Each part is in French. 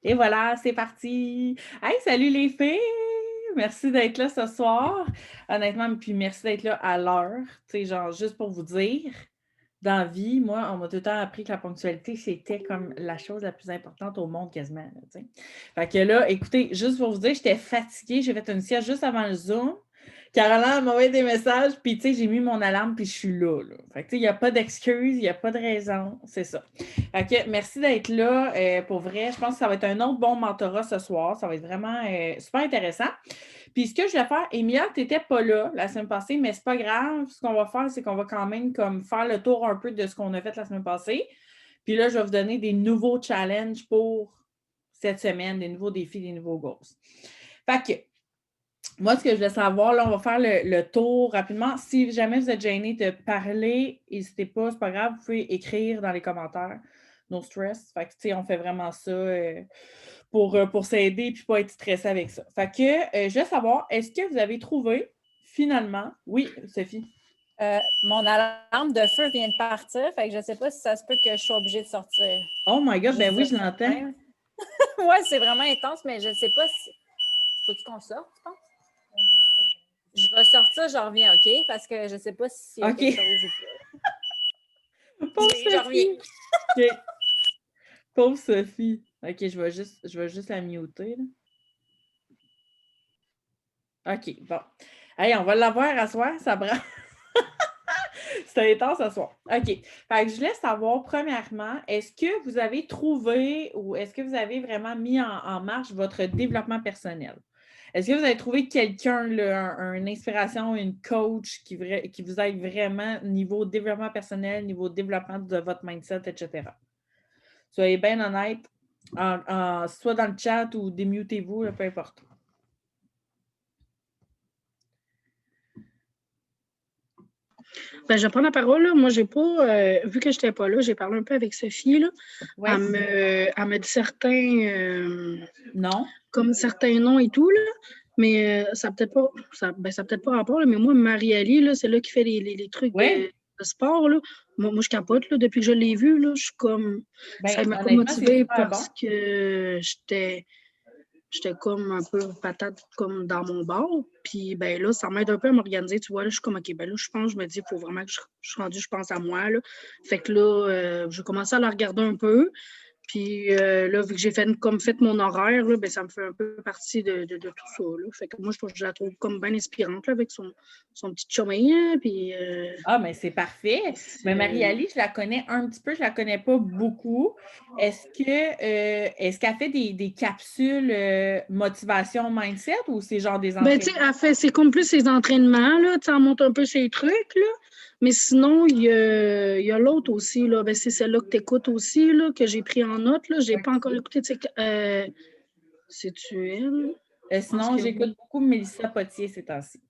Et voilà, c'est parti! Hey, salut les filles! Merci d'être là ce soir. Honnêtement, puis merci d'être là à l'heure. Tu sais, genre, juste pour vous dire, dans la vie, moi, on m'a tout le temps appris que la ponctualité, c'était comme la chose la plus importante au monde quasiment, là, tu sais. Fait que là, écoutez, juste pour vous dire, j'étais fatiguée. J'ai fait une sieste juste avant le Zoom. Caroline m'a envoyé des messages, puis tu sais, j'ai mis mon alarme, puis je suis là, là. Fait que tu sais, il n'y a pas d'excuse, il n'y a pas de raison, c'est ça. Fait que merci d'être là. Pour vrai, je pense que ça va être un autre bon mentorat ce soir. Ça va être vraiment super intéressant. Puis ce que je vais faire, Emilia, tu n'étais pas là la semaine passée, mais c'est pas grave. Ce qu'on va faire, c'est qu'on va quand même comme faire le tour un peu de ce qu'on a fait la semaine passée. Puis là, je vais vous donner des nouveaux challenges pour cette semaine, des nouveaux défis, des nouveaux goals. Fait que moi, ce que je voulais savoir, là, on va faire le tour rapidement. Si jamais vous êtes gêné de parler, n'hésitez pas, c'est pas grave, vous pouvez écrire dans les commentaires. No stress. Fait que, tu sais, on fait vraiment ça pour s'aider et pas être stressé avec ça. Fait que, je voulais savoir, est-ce que vous avez trouvé, finalement, oui, Sophie? Mon alarme de feu vient de partir, fait que je sais pas si ça se peut que je sois obligée de sortir. Oh my God, ben oui, je l'entends. Ouais, c'est vraiment intense, mais je sais pas si... Faut-tu qu'on sorte, tu penses? Je vais sortir, je reviens, OK? Parce que je sais pas s'il y a quelque chose ou pas. Pauvre Je reviens. Sophie! OK. Pauvre Sophie. OK, je vais juste la muter, là. OK, bon. Hey, on va l'avoir à soir, ça prend. C'était intense à soir. OK. Fait que je voulais savoir, premièrement, est-ce que vous avez trouvé ou est-ce que vous avez vraiment mis en marche votre développement personnel? Est-ce que vous avez trouvé quelqu'un, une inspiration, une coach qui vous aide vraiment niveau développement personnel, niveau développement de votre mindset, etc.? Soyez bien honnête, soit dans le chat ou démutez-vous, là, peu importe. Ben, je vais prendre la parole. Là. Moi, j'ai pas, vu que je n'étais pas là, j'ai parlé un peu avec Sophie. Là. Ouais. Elle me dit certains non. Comme certains noms et tout, là. Mais ça n'a peut-être pas, peut-être pas rapport. Là, mais moi, Marie-Ali, là, c'est là qui fait les trucs ouais. de sport. Là. Moi, je capote. Là, depuis que je l'ai vue, là, je suis comme. Ça m'a pas motivée parce que j'étais comme un peu patate comme dans mon bar. Puis ben là, ça m'aide un peu à m'organiser. Tu vois, là, je suis comme, OK, ben là, je pense, je me dis, il faut vraiment que je suis rendue, je pense à moi. Là. Fait que là, je commence à la regarder un peu. Puis là, vu que j'ai fait mon horaire, là, ben, ça me fait un peu partie de tout ça. Là. Fait que moi, je la trouve comme bien inspirante là, avec son petit chemin. Puis, ah, mais c'est parfait. Mais Marie-Ali, je la connais un petit peu, je la connais pas beaucoup. Est-ce qu'elle fait des capsules motivation mindset ou c'est genre des entraînements? Ben, tu sais, c'est comme plus ses entraînements, là. Tu sais, elle monte un peu ses trucs, là. Mais sinon, il y a l'autre aussi, là. Ben, c'est celle-là que tu écoutes aussi, là, que j'ai pris en note, là. J'ai pas encore écouté. C'est-tu elle? Sinon, j'écoute beaucoup Mélissa Potier ces temps-ci.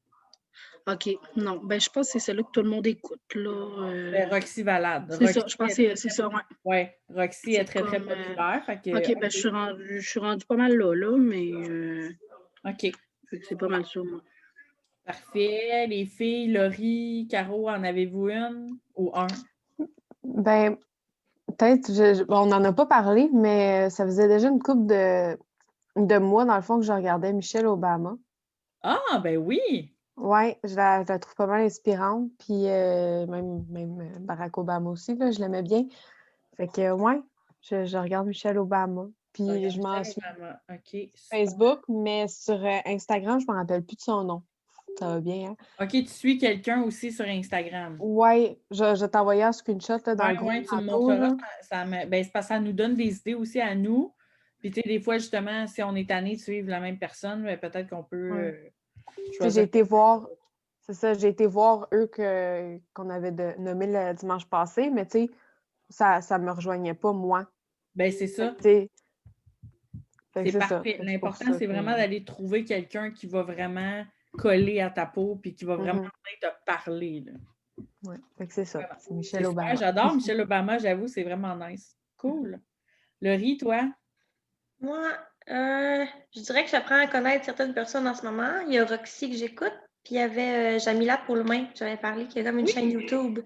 OK. Non. Ben, je pense que c'est celle-là que tout le monde écoute, là. Roxy Valade. C'est ça. Je pense que c'est ça, ouais. Oui, Roxy est très, très populaire. Fait que, OK. Ben, je suis rendue pas mal là, mais. OK. C'est pas mal ça, moi. Parfait. Les filles, Laurie, Caro, en avez-vous une ou un? Ben, peut-être, on n'en a pas parlé, mais ça faisait déjà une couple de mois, dans le fond, que je regardais Michelle Obama. Ah, ben oui! Oui, je la trouve pas mal inspirante. Puis même Barack Obama aussi, là, je l'aimais bien. Fait que, ouais, je regarde Michelle Obama. Puis je m'en suis OK. Facebook, mais sur Instagram, je me rappelle plus de son nom. Ça va bien, hein? OK, tu suis quelqu'un aussi sur Instagram. Oui, je t'envoyais un screenshot là, dans le groupe. Oui, tu me montreras. C'est parce que ça nous donne des idées aussi à nous. Puis, tu sais, des fois, justement, si on est tanné de suivre la même personne, peut-être qu'on peut choisir. J'ai été voir, c'est ça, j'ai été voir eux qu'on avait nommé le dimanche passé, mais tu sais, ça ne me rejoignait pas, moi. Ben, c'est ça. C'est parfait. L'important, c'est vraiment d'aller trouver quelqu'un qui va vraiment coller à ta peau puis qui va vraiment te parler. Oui, c'est ça. C'est Michelle Obama. J'adore Michelle Obama, j'avoue, c'est vraiment nice. Cool. Laurie, toi? Moi, je dirais que j'apprends à connaître certaines personnes en ce moment. Il y a Roxy que j'écoute, puis il y avait Jamila Poulmain, j'avais parlé, qui a comme une chaîne YouTube.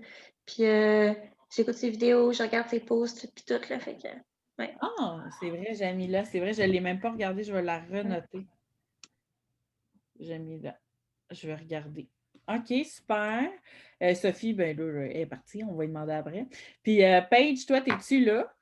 Puis j'écoute ses vidéos, je regarde ses posts, puis tout, là, fait que Ouais. Ah, c'est vrai, Jamila, c'est vrai, je ne l'ai même pas regardée, je vais la renoter. Jamila, je vais regarder. OK, super. Sophie, ben là, elle est partie, on va lui demander après. Puis, Paige, toi, es-tu là?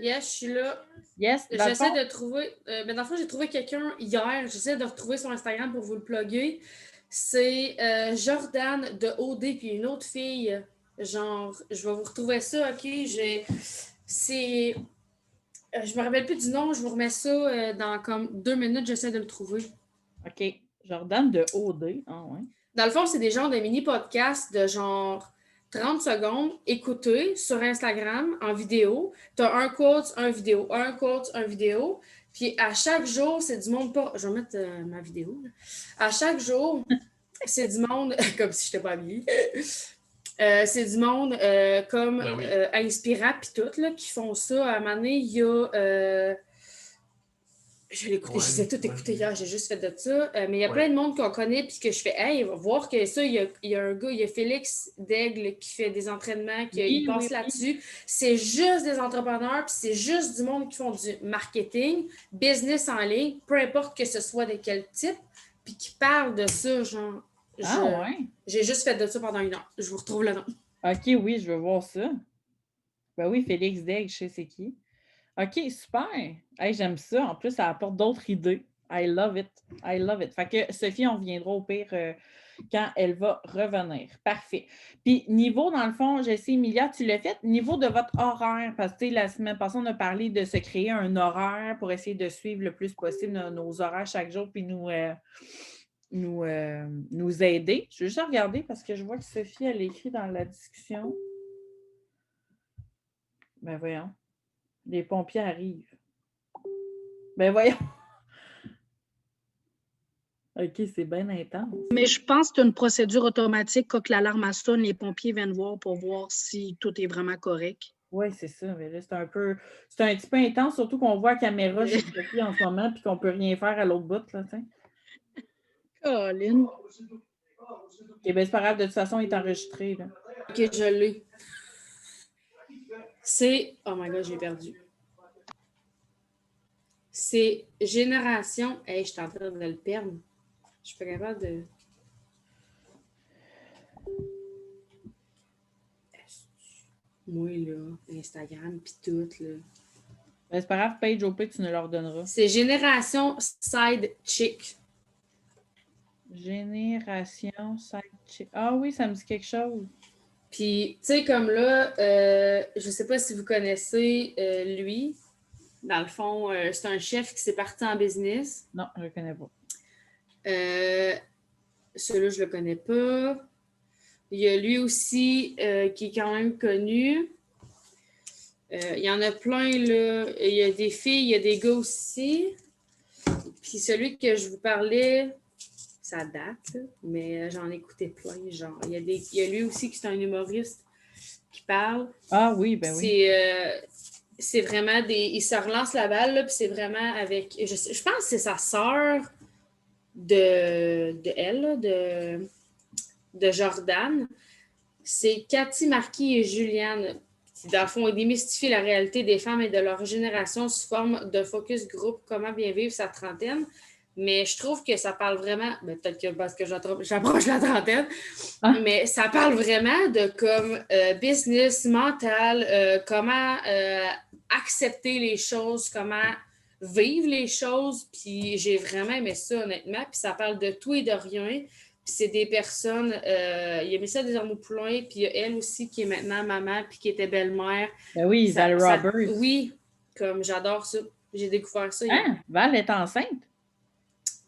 Yes, je suis là. Yes, J'essaie de trouver. Ben dans le fond, j'ai trouvé quelqu'un hier. J'essaie de retrouver son Instagram pour vous le plugger. C'est Jordan de OD, puis une autre fille. Genre, je vais vous retrouver ça, OK? C'est. Je me rappelle plus du nom, je vous remets ça dans comme 2 minutes, j'essaie de le trouver. OK. Jordan de OD. Ah, ouais. Dans le fond, c'est des genres de mini-podcasts de genre 30 secondes écoutés sur Instagram en vidéo. Tu as un quote, un vidéo, un quote, un vidéo. Puis à chaque jour, c'est du monde pas. Je vais mettre ma vidéo. Là. À chaque jour, c'est du monde. Comme si je n'étais pas habillée. C'est du monde comme inspirant puis tout, là, qui font ça. À un moment donné, il y a. Je l'ai écouté, je les ai tout écouté hier, j'ai juste fait de ça. Mais il y a plein de monde qu'on connaît, puis que je fais, hey, va voir que ça, il y a un gars, il y a Félix Daigle qui fait des entraînements, il passe là-dessus. C'est juste des entrepreneurs, puis c'est juste du monde qui font du marketing, business en ligne, peu importe que ce soit de quel type, puis qui parlent de ça, genre. Ouais. J'ai juste fait de ça pendant 1 heure. Je vous retrouve le nom. OK, oui, je veux voir ça. Ben oui, Félix Daigle, je sais c'est qui. OK, super. Hey, j'aime ça. En plus, ça apporte d'autres idées. I love it. I love it. Fait que Sophie, on reviendra au pire quand elle va revenir. Parfait. Puis, niveau, dans le fond, je sais, Emilia, tu l'as fait, niveau de votre horaire, parce que la semaine passée, on a parlé de se créer un horaire pour essayer de suivre le plus possible nos horaires chaque jour, puis nous aider. Je vais juste regarder parce que je vois que Sophie, elle écrit dans la discussion. Ben voyons. Les pompiers arrivent. Ben voyons. OK, c'est bien intense. Mais je pense que c'est une procédure automatique. Quand l'alarme sonne, les pompiers viennent voir pour voir si tout est vraiment correct. Oui, c'est ça. Mais là, c'est un petit peu intense, surtout qu'on voit la caméra chez Sophie en ce moment puis qu'on ne peut rien faire à l'autre bout. Là, Colin. OK, ben c'est pas grave. De toute façon, il est enregistré. Là. OK, je l'ai. C'est... Oh my God, j'ai perdu. C'est Génération... Hey, je suis en train de le perdre. Je suis pas capable de... Moi, là, Instagram, pis tout, là. Ben, c'est pas grave, Paige, au pire, tu nous leur donneras. C'est Génération Side Chick. Génération Side Chick. Ah oui, ça me dit quelque chose. Puis, tu sais, comme là, je sais pas si vous connaissez lui. Dans le fond, c'est un chef qui s'est parti en business. Non, je le connais pas. Celui-là, je le connais pas. Il y a lui aussi qui est quand même connu. Il y en a plein, là. Il y a des filles, il y a des gars aussi. Puis celui que je vous parlais, ça date, là, mais j'en ai écouté plein. Genre, il y a lui aussi qui est un humoriste qui parle. Ah oui, ben oui. C'est vraiment des... Il se relance la balle, là, puis c'est vraiment avec... Je pense que c'est sa sœur de elle, là, de Jordan. C'est Cathy Marquis et Juliane. Dans le fond, ils démystifient la réalité des femmes et de leur génération sous forme de focus groupe, comment bien vivre sa trentaine. Mais je trouve que ça parle vraiment, peut-être que parce que j'approche la trentaine, mais ça parle vraiment de comme business, mental, comment accepter les choses, comment vivre les choses. Puis j'ai vraiment aimé ça, honnêtement. Puis ça parle de tout et de rien. Puis c'est des personnes, il y a Mélissa Desormeaux-Poulain, puis il y a elle aussi qui est maintenant maman, puis qui était belle-mère. Ben oui, Val Roberts. Oui, comme j'adore ça. J'ai découvert ça. Val est enceinte?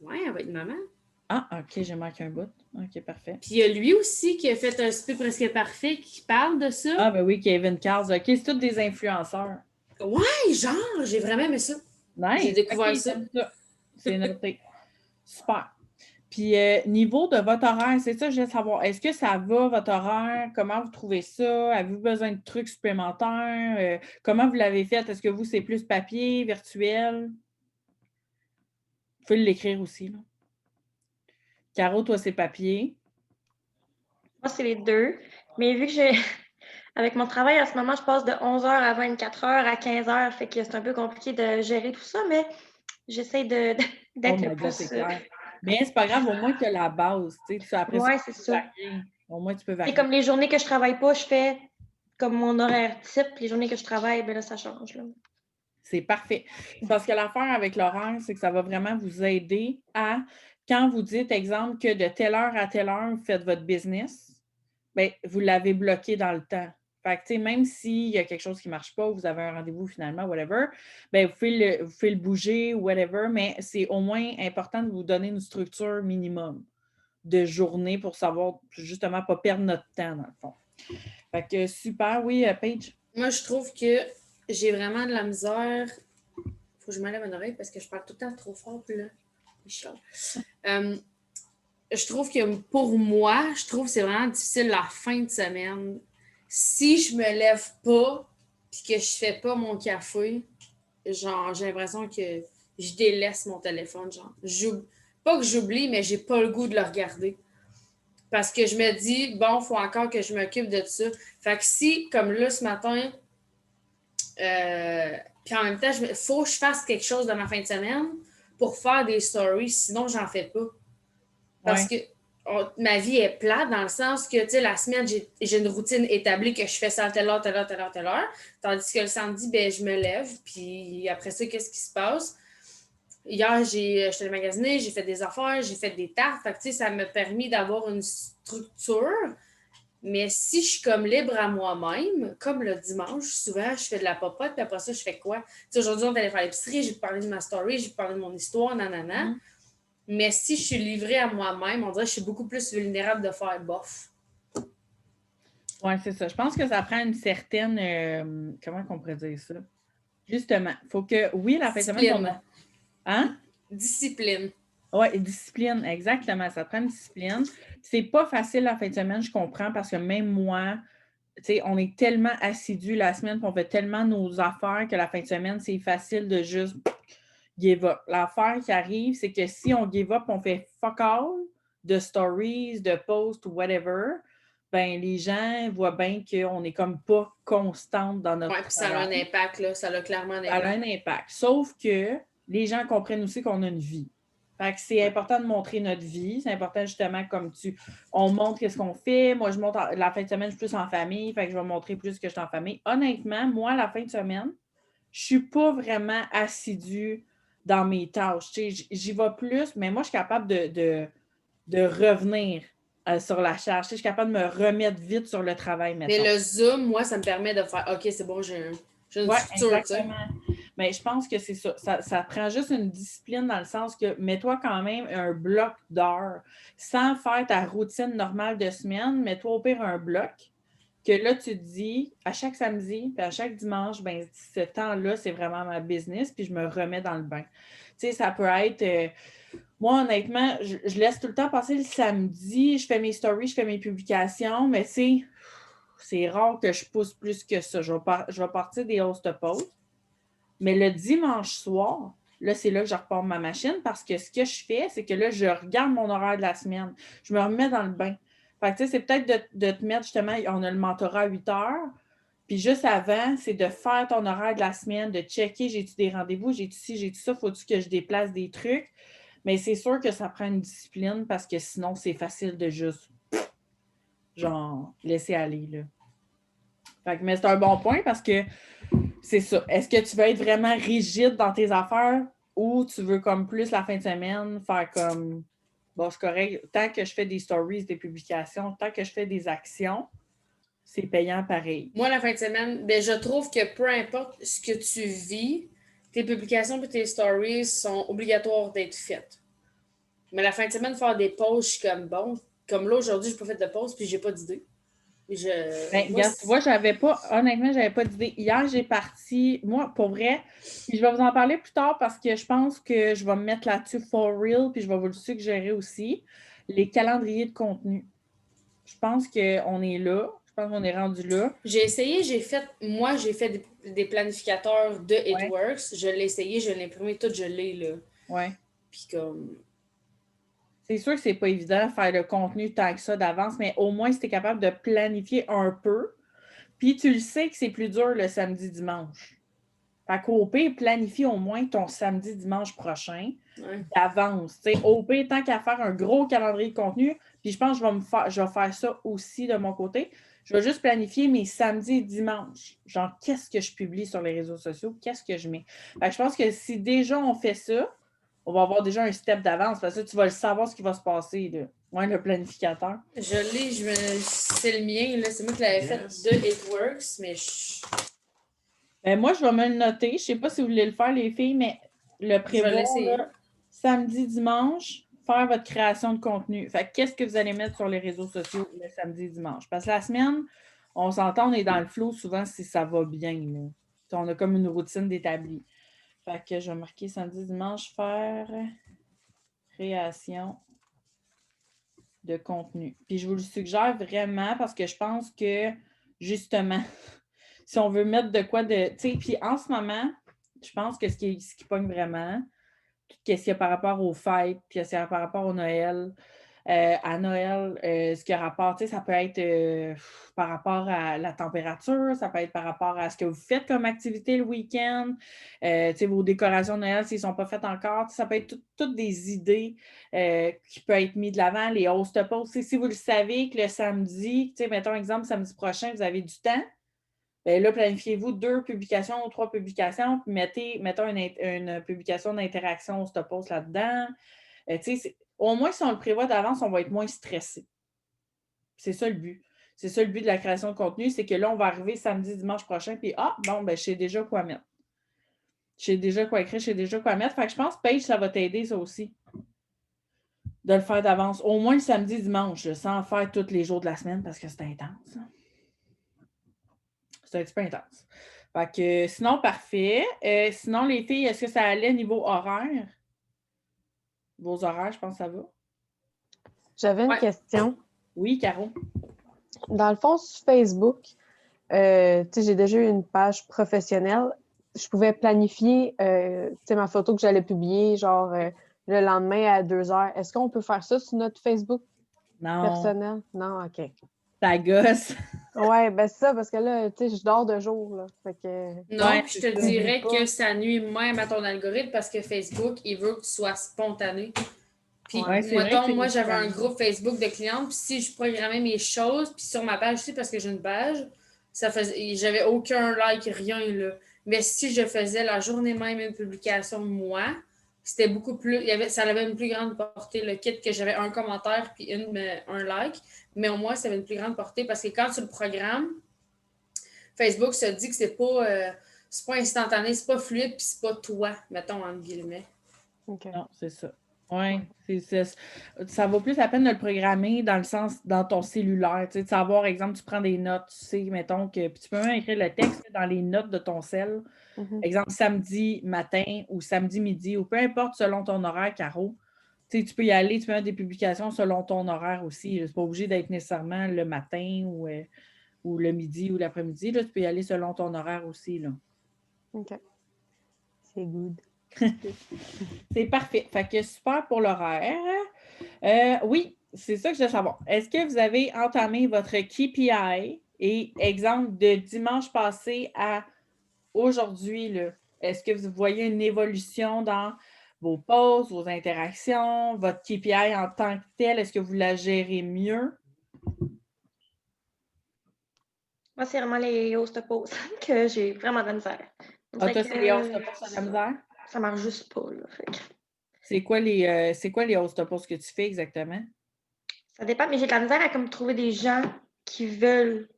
Oui, elle va être maman. Ah, OK, j'ai manqué un bout. OK, parfait. Puis il y a lui aussi qui a fait un souper presque parfait, qui parle de ça. Ah, ben oui, Kevin Carls. OK, c'est tous des influenceurs. Ouais, genre, j'ai vraiment aimé ça. Nice. J'ai découvert ça. C'est noté. Super. Puis, niveau de votre horaire, c'est ça, je veux savoir. Est-ce que ça va, votre horaire? Comment vous trouvez ça? Avez-vous besoin de trucs supplémentaires? Comment vous l'avez fait? Est-ce que vous, c'est plus papier, virtuel? Vous pouvez l'écrire aussi, là. Caro, toi, c'est papier. Moi, c'est les deux. Mais vu que j'ai avec mon travail en ce moment, je passe de 11 heures à 24 heures à 15 heures. Fait que c'est un peu compliqué de gérer tout ça, mais j'essaie d'être le plus. C'est clair. Mais c'est pas grave, au moins tu as la base. Après ouais, ça, c'est ça. au moins tu peux Et varier. comme les journées que je travaille pas, je fais comme mon horaire type. Les journées que je travaille, ben là, ça change. Là. C'est parfait. Parce que l'affaire avec l'horaire, c'est que ça va vraiment vous aider à, quand vous dites, exemple, que de telle heure à telle heure, vous faites votre business, bien, vous l'avez bloqué dans le temps. Fait que, même s'il y a quelque chose qui ne marche pas, vous avez un rendez-vous finalement, whatever, bien, vous pouvez le bouger, whatever, mais c'est au moins important de vous donner une structure minimum de journée pour savoir, justement, pas perdre notre temps, dans le fond. Fait que super, oui, Paige. Moi, je trouve que j'ai vraiment de la misère. Faut que je m'enlève une oreille parce que je parle tout le temps trop fort, puis là, je trouve que pour moi, je trouve que c'est vraiment difficile la fin de semaine. Si je me lève pas puis que je fais pas mon café, genre, j'ai l'impression que je délaisse mon téléphone, genre. Pas que j'oublie, mais j'ai pas le goût de le regarder. Parce que je me dis, bon, il faut encore que je m'occupe de ça. Fait que si, comme là, ce matin, puis en même temps, il faut que je fasse quelque chose de ma fin de semaine pour faire des stories, sinon, j'en fais pas. Parce que ma vie est plate dans le sens que, tu sais, la semaine, j'ai une routine établie que je fais ça à telle heure, telle heure, telle heure, telle heure. Tandis que le samedi, ben, je me lève, puis après ça, qu'est-ce qui se passe? Hier, j'étais magasiner, j'ai fait des affaires, j'ai fait des tartes. Fait que, tu sais, ça m'a permis d'avoir une structure. Mais si je suis comme libre à moi-même, comme le dimanche, souvent, je fais de la popote, puis après ça, je fais quoi? Tu sais, aujourd'hui, on est allé faire l'épicerie, j'ai parlé de ma story, j'ai parlé de mon histoire, nanana. Mais si je suis livrée à moi-même, on dirait que je suis beaucoup plus vulnérable de faire bof. Oui, c'est ça. Je pense que ça prend une certaine... comment on pourrait dire ça? Justement, il faut que... Oui, la fin de semaine... Hein? Discipline. Oui, discipline, exactement. Ça prend une discipline. C'est pas facile la fin de semaine, je comprends, parce que même moi, tu sais, on est tellement assidus la semaine, puis on fait tellement nos affaires que la fin de semaine, c'est facile de juste give up. L'affaire qui arrive, c'est que si on give up, on fait fuck all de stories, de posts ou whatever, ben les gens voient bien qu'on n'est comme pas constante dans notre puis ça a un impact, là. Ça a clairement un impact. Ça a un impact. Sauf que les gens comprennent aussi qu'on a une vie. Fait que c'est important de montrer notre vie. C'est important, justement, on montre qu'est-ce qu'on fait. Moi, je montre la fin de semaine, je suis plus en famille. Fait que je vais montrer plus que je suis en famille. Honnêtement, moi, la fin de semaine, je ne suis pas vraiment assidue dans mes tâches. J'y vais plus, mais moi, je suis capable de revenir sur la charge. Je suis capable de me remettre vite sur le travail maintenant. Mais le Zoom, moi, ça me permet de faire OK, c'est bon, j'ai une structure. Exactement. Mais je pense que c'est ça. Ça prend juste une discipline dans le sens que mets-toi quand même un bloc d'heures. Sans faire ta routine normale de semaine, mets-toi au pire un bloc. Que là, tu te dis, à chaque samedi, puis à chaque dimanche, ben, ce temps-là, c'est vraiment ma business, puis je me remets dans le bain. Tu sais, ça peut être... moi, honnêtement, je laisse tout le temps passer le samedi, je fais mes stories, je fais mes publications, mais tu sais, c'est rare que je pousse plus que ça. Je vais partir des host posts. Mais le dimanche soir, là, c'est là que je repars ma machine parce que ce que je fais, c'est que là, je regarde mon horaire de la semaine. Je me remets dans le bain. Fait que, tu sais, c'est peut-être de te mettre, justement, on a le mentorat à 8 heures. Puis juste avant, c'est de faire ton horaire de la semaine, de checker, j'ai-tu des rendez-vous, j'ai-tu ci, j'ai-tu ça, faut-tu que je déplace des trucs? Mais c'est sûr que ça prend une discipline parce que sinon, c'est facile de juste, genre, laisser aller, là. Fait que, mais c'est un bon point parce que c'est ça. Est-ce que tu veux être vraiment rigide dans tes affaires ou tu veux comme plus la fin de semaine faire comme bon, c'est correct. Tant que je fais des stories, des publications, tant que je fais des actions, c'est payant pareil. Moi, la fin de semaine, ben, je trouve que peu importe ce que tu vis, tes publications et tes stories sont obligatoires d'être faites. Mais la fin de semaine, faire des pauses, je suis comme bon. Comme là, aujourd'hui, je n'ai pas fait de pause puis j'ai pas d'idée. Regarde, tu vois, honnêtement, j'avais pas d'idée. Hier, j'ai parti, moi, pour vrai, puis je vais vous en parler plus tard parce que je pense que je vais me mettre là-dessus for real, puis je vais vous le suggérer aussi, les calendriers de contenu. Je pense qu'on est là. Je pense qu'on est rendu là. J'ai essayé, j'ai fait des planificateurs de It-Works. Je l'ai essayé, je l'ai imprimé, tout, je l'ai, là. Ouais. Puis comme... C'est sûr que c'est pas évident de faire le contenu tant que ça d'avance, mais au moins, si tu es capable de planifier un peu, Puis tu le sais que c'est plus dur le samedi, dimanche. Fait qu'au pire, planifie au moins ton samedi, dimanche prochain d'avance. Au pire, tant qu'à faire un gros calendrier de contenu, puis je pense que je vais faire ça aussi de mon côté. Je vais juste planifier mes samedis et dimanches. Genre, qu'est-ce que je publie sur les réseaux sociaux? Qu'est-ce que je mets? Fait que je pense que si déjà on fait ça, on va avoir déjà un step d'avance parce que tu vas le savoir ce qui va se passer. Là. Ouais, le planificateur. Je l'ai, c'est le mien. Là. C'est moi qui l'avais fait de It Works, mais Ben, moi, je vais me le noter. Je ne sais pas si vous voulez le faire, les filles, mais le prévoir là, samedi, dimanche, faire votre création de contenu. Fait qu'est-ce que vous allez mettre sur les réseaux sociaux le samedi, dimanche? Parce que la semaine, on s'entend, on est dans le flow souvent si ça va bien. Là. On a comme une routine d'établi. Fait que je vais marquer samedi, dimanche, faire création de contenu. Puis je vous le suggère vraiment parce que je pense que, justement, si on veut mettre de quoi de... Tu sais, puis en ce moment, je pense que ce qui pogne vraiment, tout ce qu'il y a par rapport aux fêtes, puis ce qu'il y a par rapport au Noël, à Noël, ce qui a rapport, tu sais, ça peut être par rapport à la température, ça peut être par rapport à ce que vous faites comme activité le week-end, tu sais, vos décorations de Noël, s'ils ne sont pas faites encore, ça peut être toutes des idées qui peuvent être mises de l'avant, les host posts. Si vous le savez que le samedi, tu sais, mettons exemple, samedi prochain, vous avez du temps, bien là, planifiez-vous 2 publications ou 3 publications, puis mettons une publication d'interaction host post là-dedans. Tu sais, au moins, si on le prévoit d'avance, on va être moins stressé. C'est ça le but. C'est ça le but de la création de contenu, c'est que là, on va arriver samedi, dimanche prochain, puis je sais déjà quoi mettre. Je sais déjà quoi écrire, je sais déjà quoi mettre. Fait que je pense, Paige, ça va t'aider, ça aussi, de le faire d'avance. Au moins le samedi, dimanche, sans faire tous les jours de la semaine, parce que c'est intense. C'est un petit peu intense. Fait que, sinon, parfait. Sinon, les filles, est-ce que ça allait niveau horaire? Vos horaires, je pense que ça va. J'avais une question. Oui, Caro. Dans le fond, sur Facebook, j'ai déjà eu une page professionnelle. Je pouvais planifier ma photo que j'allais publier, genre le lendemain à 2h. Est-ce qu'on peut faire ça sur notre Facebook personnel? Non, OK. Ta gosse. Ouais, ben c'est ça, parce que là, je dors de jour, là. Fait que... Non, je te dirais que ça nuit même à ton algorithme parce que Facebook, il veut que tu sois spontané. Puis, moi, j'avais un groupe Facebook de clientes, puis si je programmais mes choses, puis sur ma page aussi, parce que j'ai une page, j'avais aucun like, rien, là. Mais si je faisais la journée même une publication, moi, c'était beaucoup plus... ça avait une plus grande portée, le kit que j'avais un commentaire puis un like, mais au moins, ça avait une plus grande portée parce que quand tu le programmes, Facebook se dit que c'est pas instantané, c'est pas fluide, puis c'est pas toi, mettons, entre guillemets. Okay. Non, c'est ça. Oui, ça vaut plus la peine de le programmer dans le sens, dans ton cellulaire. Tu sais, de savoir, exemple, tu prends des notes, tu sais, mettons que. Puis tu peux même écrire le texte dans les notes de ton cell. Exemple, samedi matin ou samedi midi, ou peu importe selon ton horaire, Caro. Tu sais, tu peux y aller, tu peux mettre des publications selon ton horaire aussi. C'est pas obligé d'être nécessairement le matin ou le midi ou l'après-midi. Là, tu peux y aller selon ton horaire aussi. Là. OK. C'est good. C'est parfait. Fait que super pour l'horaire. Oui, c'est ça que je veux savoir. Est-ce que vous avez entamé votre KPI et exemple de dimanche passé à aujourd'hui, là, est-ce que vous voyez une évolution dans vos posts, vos interactions, votre KPI en tant que tel? Est-ce que vous la gérez mieux? Moi, c'est vraiment les host posts que j'ai vraiment de la misère. Toi, c'est les host posts de la misère? Ça marche juste pas, là. C'est quoi les host posts que tu fais exactement? Ça dépend, mais j'ai de la misère à comme trouver des gens qui veulent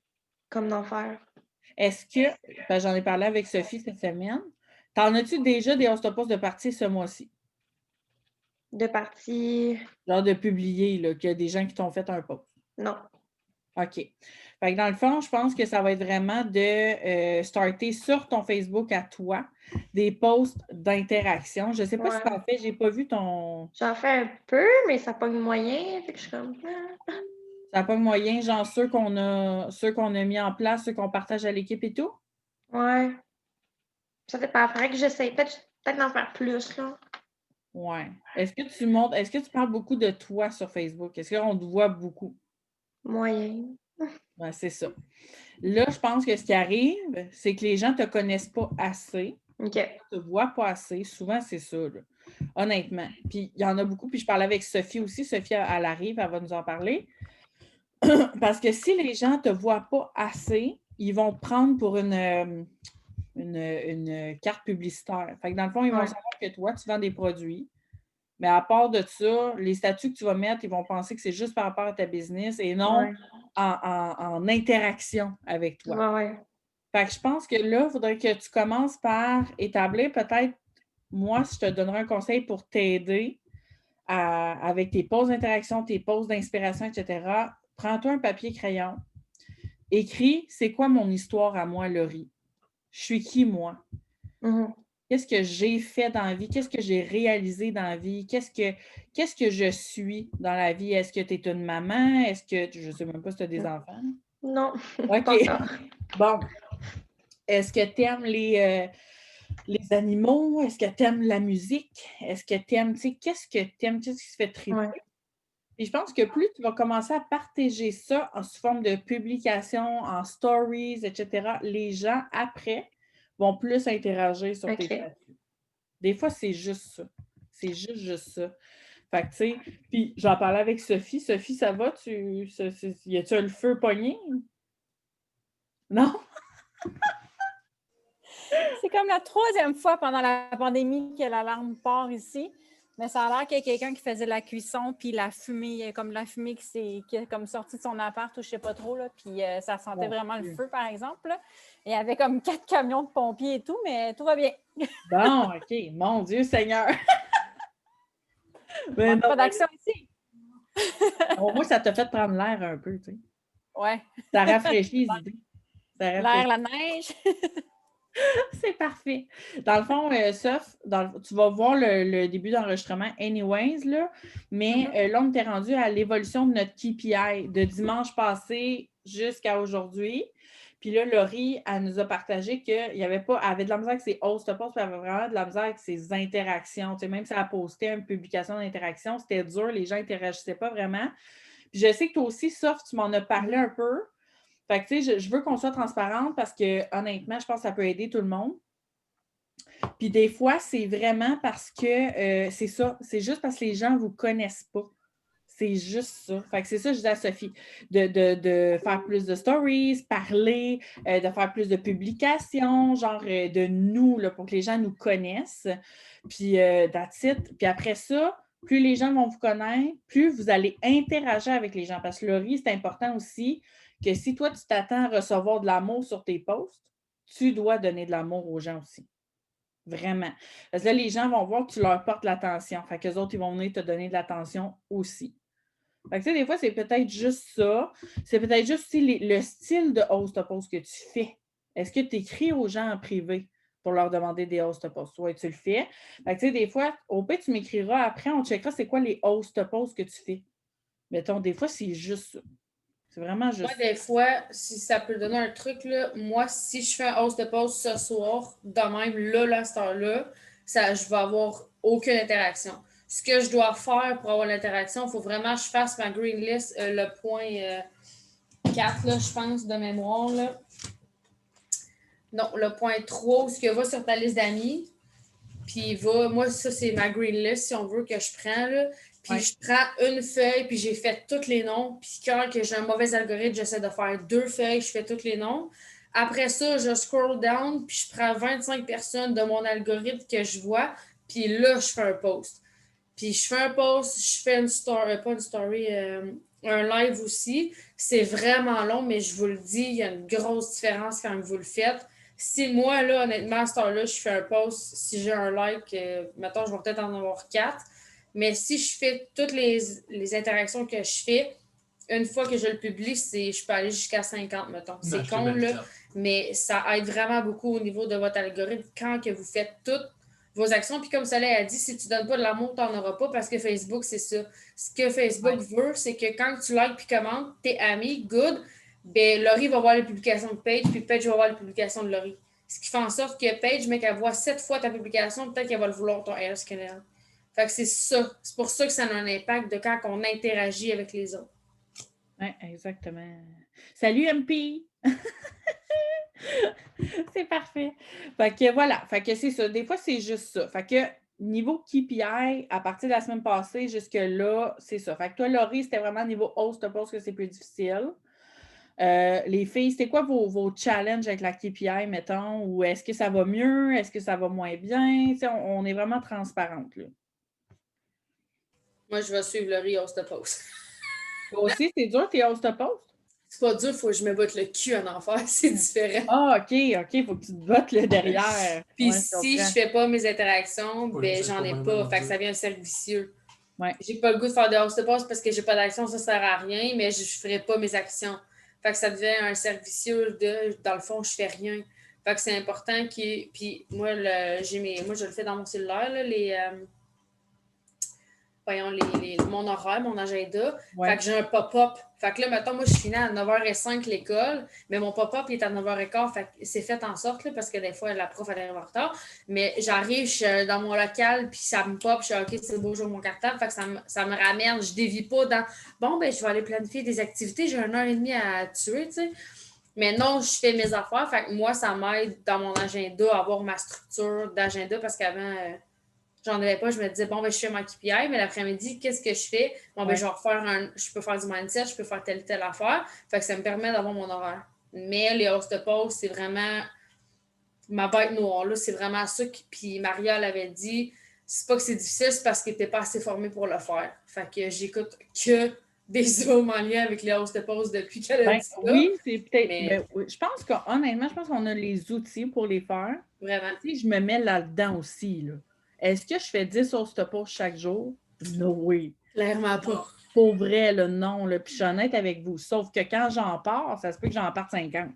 comme d'en faire. Est-ce que, j'en ai parlé avec Sophie cette semaine, t'en as-tu déjà des host posts de partie ce mois-ci? De partie? Genre de publier, là, qu'il y a des gens qui t'ont fait un post? Non. OK. Fait que dans le fond, je pense que ça va être vraiment de starter sur ton Facebook à toi des posts d'interaction. Je ne sais pas si tu en fais, j'ai pas vu ton... J'en fais un peu, mais ça pogne moyen, fait que je suis comme... Ça pogne moyen, genre ceux qu'on a mis en place, ceux qu'on partage à l'équipe et tout? Ouais. Ça dépend. Faudrait que j'essaie peut-être d'en faire plus, là. Ouais. Est-ce que tu parles beaucoup de toi sur Facebook? Est-ce qu'on te voit beaucoup? Moyen. Ouais, c'est ça. Là, je pense que ce qui arrive, c'est que les gens ne te connaissent pas assez. OK. Ils ne te voient pas assez. Souvent, c'est ça, là. Honnêtement. Puis, il y en a beaucoup. Puis, je parlais avec Sophie aussi. Sophie, elle arrive, elle va nous en parler. Parce que si les gens ne te voient pas assez, ils vont te prendre pour une carte publicitaire. Fait que dans le fond, ils vont savoir que toi, tu vends des produits. Mais à part de ça, les statuts que tu vas mettre, ils vont penser que c'est juste par rapport à ta business et non en interaction avec toi. Ouais. Fait que je pense que là, il faudrait que tu commences par établir peut-être, moi, si je te donnerais un conseil pour t'aider avec tes pauses d'interaction, tes pauses d'inspiration, etc., prends-toi un papier crayon. Écris, c'est quoi mon histoire à moi, Laurie? Je suis qui, moi? Mm-hmm. Qu'est-ce que j'ai fait dans la vie? Qu'est-ce que j'ai réalisé dans la vie? Qu'est-ce que je suis dans la vie? Est-ce que tu es une maman? Est-ce que, je ne sais même pas si tu as des enfants. Non, OK. pas encore. Bon. Est-ce que tu aimes les animaux? Est-ce que tu aimes la musique? Est-ce que tu aimes, tu sais, qu'est-ce que tu aimes? Qu'est-ce qui se fait triper? Ouais. Et je pense que plus tu vas commencer à partager ça sous forme de publication, en stories, etc., les gens, après, vont plus interagir sur tes statuts. Des fois, c'est juste ça. C'est juste ça. Fait que, tu sais, puis j'en parlais avec Sophie. Sophie, ça va? Y a-tu le feu pogné? Non? C'est comme la 3e fois pendant la pandémie que l'alarme part ici. Mais ça a l'air qu'il y a quelqu'un qui faisait la cuisson, puis la fumée, comme la fumée qui est comme sortie de son appart, ou je sais pas trop, là, puis ça sentait vraiment le feu, par exemple. Là. Et il y avait comme 4 camions de pompiers et tout, mais tout va bien. Bon, OK. Mon Dieu Seigneur! Mais pas d'action ici. Au moins, ça t'a fait prendre l'air un peu, tu sais. Ouais. Ça rafraîchit les idées. L'air, la neige. C'est parfait. Dans le fond, Soph, tu vas voir le début d'enregistrement anyways, là, mais là, on était rendu à l'évolution de notre KPI de dimanche passé jusqu'à aujourd'hui. Puis là, Laurie, elle nous a partagé qu'elle avait de la misère avec ses host posts, puis elle avait vraiment de la misère avec ses interactions. Tu sais, même si elle a posté une publication d'interaction, c'était dur, les gens n'interagissaient pas vraiment. Puis je sais que toi aussi, Soph, tu m'en as parlé un peu. Fait que, tu sais, je veux qu'on soit transparente parce que, honnêtement, je pense que ça peut aider tout le monde. Puis des fois, c'est vraiment parce que, c'est ça, c'est juste parce que les gens ne vous connaissent pas. C'est juste ça. Fait que c'est ça que je disais à Sophie, de faire plus de stories, parler, de faire plus de publications, genre de nous, là, pour que les gens nous connaissent. Puis, that's it. Puis après ça, plus les gens vont vous connaître, plus vous allez interagir avec les gens. Parce que Laurie, c'est important aussi que si toi, tu t'attends à recevoir de l'amour sur tes posts, tu dois donner de l'amour aux gens aussi. Vraiment. Parce que là, les gens vont voir que tu leur portes l'attention. Fait qu'eux autres, ils vont venir te donner de l'attention aussi. Fait que, tu sais, des fois, c'est peut-être juste ça. C'est peut-être juste aussi le style de host post que tu fais. Est-ce que tu écris aux gens en privé pour leur demander des host posts? Oui, tu le fais. Fait que, tu sais, des fois, au pire, tu m'écriras après, on checkera c'est quoi les host posts que tu fais. Mettons, des fois, c'est juste ça. C'est vraiment juste moi, des fois, si ça peut donner un truc, là, moi, si je fais un host de pause ce soir, de même, là, à cette heure-là, je vais avoir aucune interaction. Ce que je dois faire pour avoir l'interaction, il faut vraiment que je fasse ma green list, le point 4, là, je pense, de mémoire. Là. Non, le point 3, où ce que va sur ta liste d'amis. Puis moi, ça, c'est ma green list, si on veut, que je prends. Là. Puis je prends une feuille, puis j'ai fait tous les noms. Puis quand j'ai un mauvais algorithme, j'essaie de faire 2 feuilles, je fais tous les noms. Après ça, je scroll down, puis je prends 25 personnes de mon algorithme que je vois. Puis là, je fais un post. Puis je fais un post, je fais une story, pas une story, un live aussi. C'est vraiment long, mais je vous le dis, il y a une grosse différence quand vous le faites. Si moi, là, honnêtement, à cette heure-là, je fais un post, si j'ai un like, mettons, je vais peut-être en avoir 4. Mais si je fais toutes les interactions que je fais, une fois que je le publie, je peux aller jusqu'à 50, mettons. C'est con, là, mais ça aide vraiment beaucoup au niveau de votre algorithme quand que vous faites toutes vos actions. Puis comme Soleil a dit, si tu ne donnes pas de l'amour, tu n'en auras pas parce que Facebook, c'est ça. Ce que Facebook veut, c'est que quand tu likes puis commentes, t'es ami, good, ben Laurie va voir les publications de Paige, puis Paige va voir les publications de Laurie. Ce qui fait en sorte que Paige, mais qu'elle voit 7 fois ta publication, peut-être qu'elle va le vouloir, ton AirScanner. Fait que c'est ça. C'est pour ça que ça a un impact de quand on interagit avec les autres. Oui, exactement. Salut MP! C'est parfait. Fait que voilà. Fait que c'est ça. Des fois, c'est juste ça. Fait que niveau KPI, à partir de la semaine passée jusque-là, c'est ça. Fait que toi, Laurie, c'était vraiment niveau hausse, je pense que c'est plus difficile. Les filles, c'était quoi vos challenges avec la KPI, mettons? Ou est-ce que ça va mieux? Est-ce que ça va moins bien? On est vraiment transparente, là. Moi, je vais suivre Laurie hausse de poste. Toi aussi, c'est dur, tes hausse de poste? C'est pas dur, il faut que je me botte le cul en enfer, c'est différent. Ah, OK, faut que tu te bottes le derrière. Puis Ouais, si je fais pas mes interactions, ben j'en ai pas. Fait que ça vient un cercle vicieux. Ouais. J'ai pas le goût de faire de hausse de poste parce que j'ai pas d'action, ça sert à rien, mais je ferai pas mes actions. Fait que ça devient un cercle vicieux de, dans le fond, je fais rien. Fait que c'est important que. Puis moi, moi, je le fais dans mon cellulaire, là, mon horaire, mon agenda. Ouais. Fait que j'ai un pop-up. Fait que là, mettons, moi, je finis à 9h05 l'école, mais mon pop-up, il est à 9h15. Fait que c'est fait en sorte, là, parce que des fois, la prof, elle arrive en retard. Mais j'arrive, je suis dans mon local, puis ça me pop, je suis OK, c'est beau, j'ouvre mon cartable. Fait que ça me ramène. Je dévie pas dans bon, ben, je vais aller planifier des activités, j'ai 1h30 à tuer, tu sais. Mais non, je fais mes affaires. Fait que moi, ça m'aide dans mon agenda à avoir ma structure d'agenda parce qu'avant, j'en avais pas. Je me disais, bon, ben, je fais ma KPI, mais l'après-midi, qu'est-ce que je fais? Bon, ben, je vais refaire je peux faire du mindset, je peux faire telle affaire. Fait que ça me permet d'avoir mon horaire. Mais les hausses de pause, c'est vraiment ma bête noire, là. C'est vraiment ça. Puis Maria, elle avait dit, c'est pas que c'est difficile, c'est parce que t'es pas assez formé pour le faire. Fait que j'écoute que des zooms en lien avec les hausses de pause depuis qu'elle a dit ça. Oui, c'est peut-être. Mais... oui, je pense qu'honnêtement, je pense qu'on a les outils pour les faire. Vraiment. Si je me mets là-dedans aussi, là. Est-ce que je fais 10 hausses de pause chaque jour? No way. Clairement pas. Pour vrai, là, non. Là. Puis je suis honnête avec vous. Sauf que quand j'en pars, ça se peut que j'en parte 50.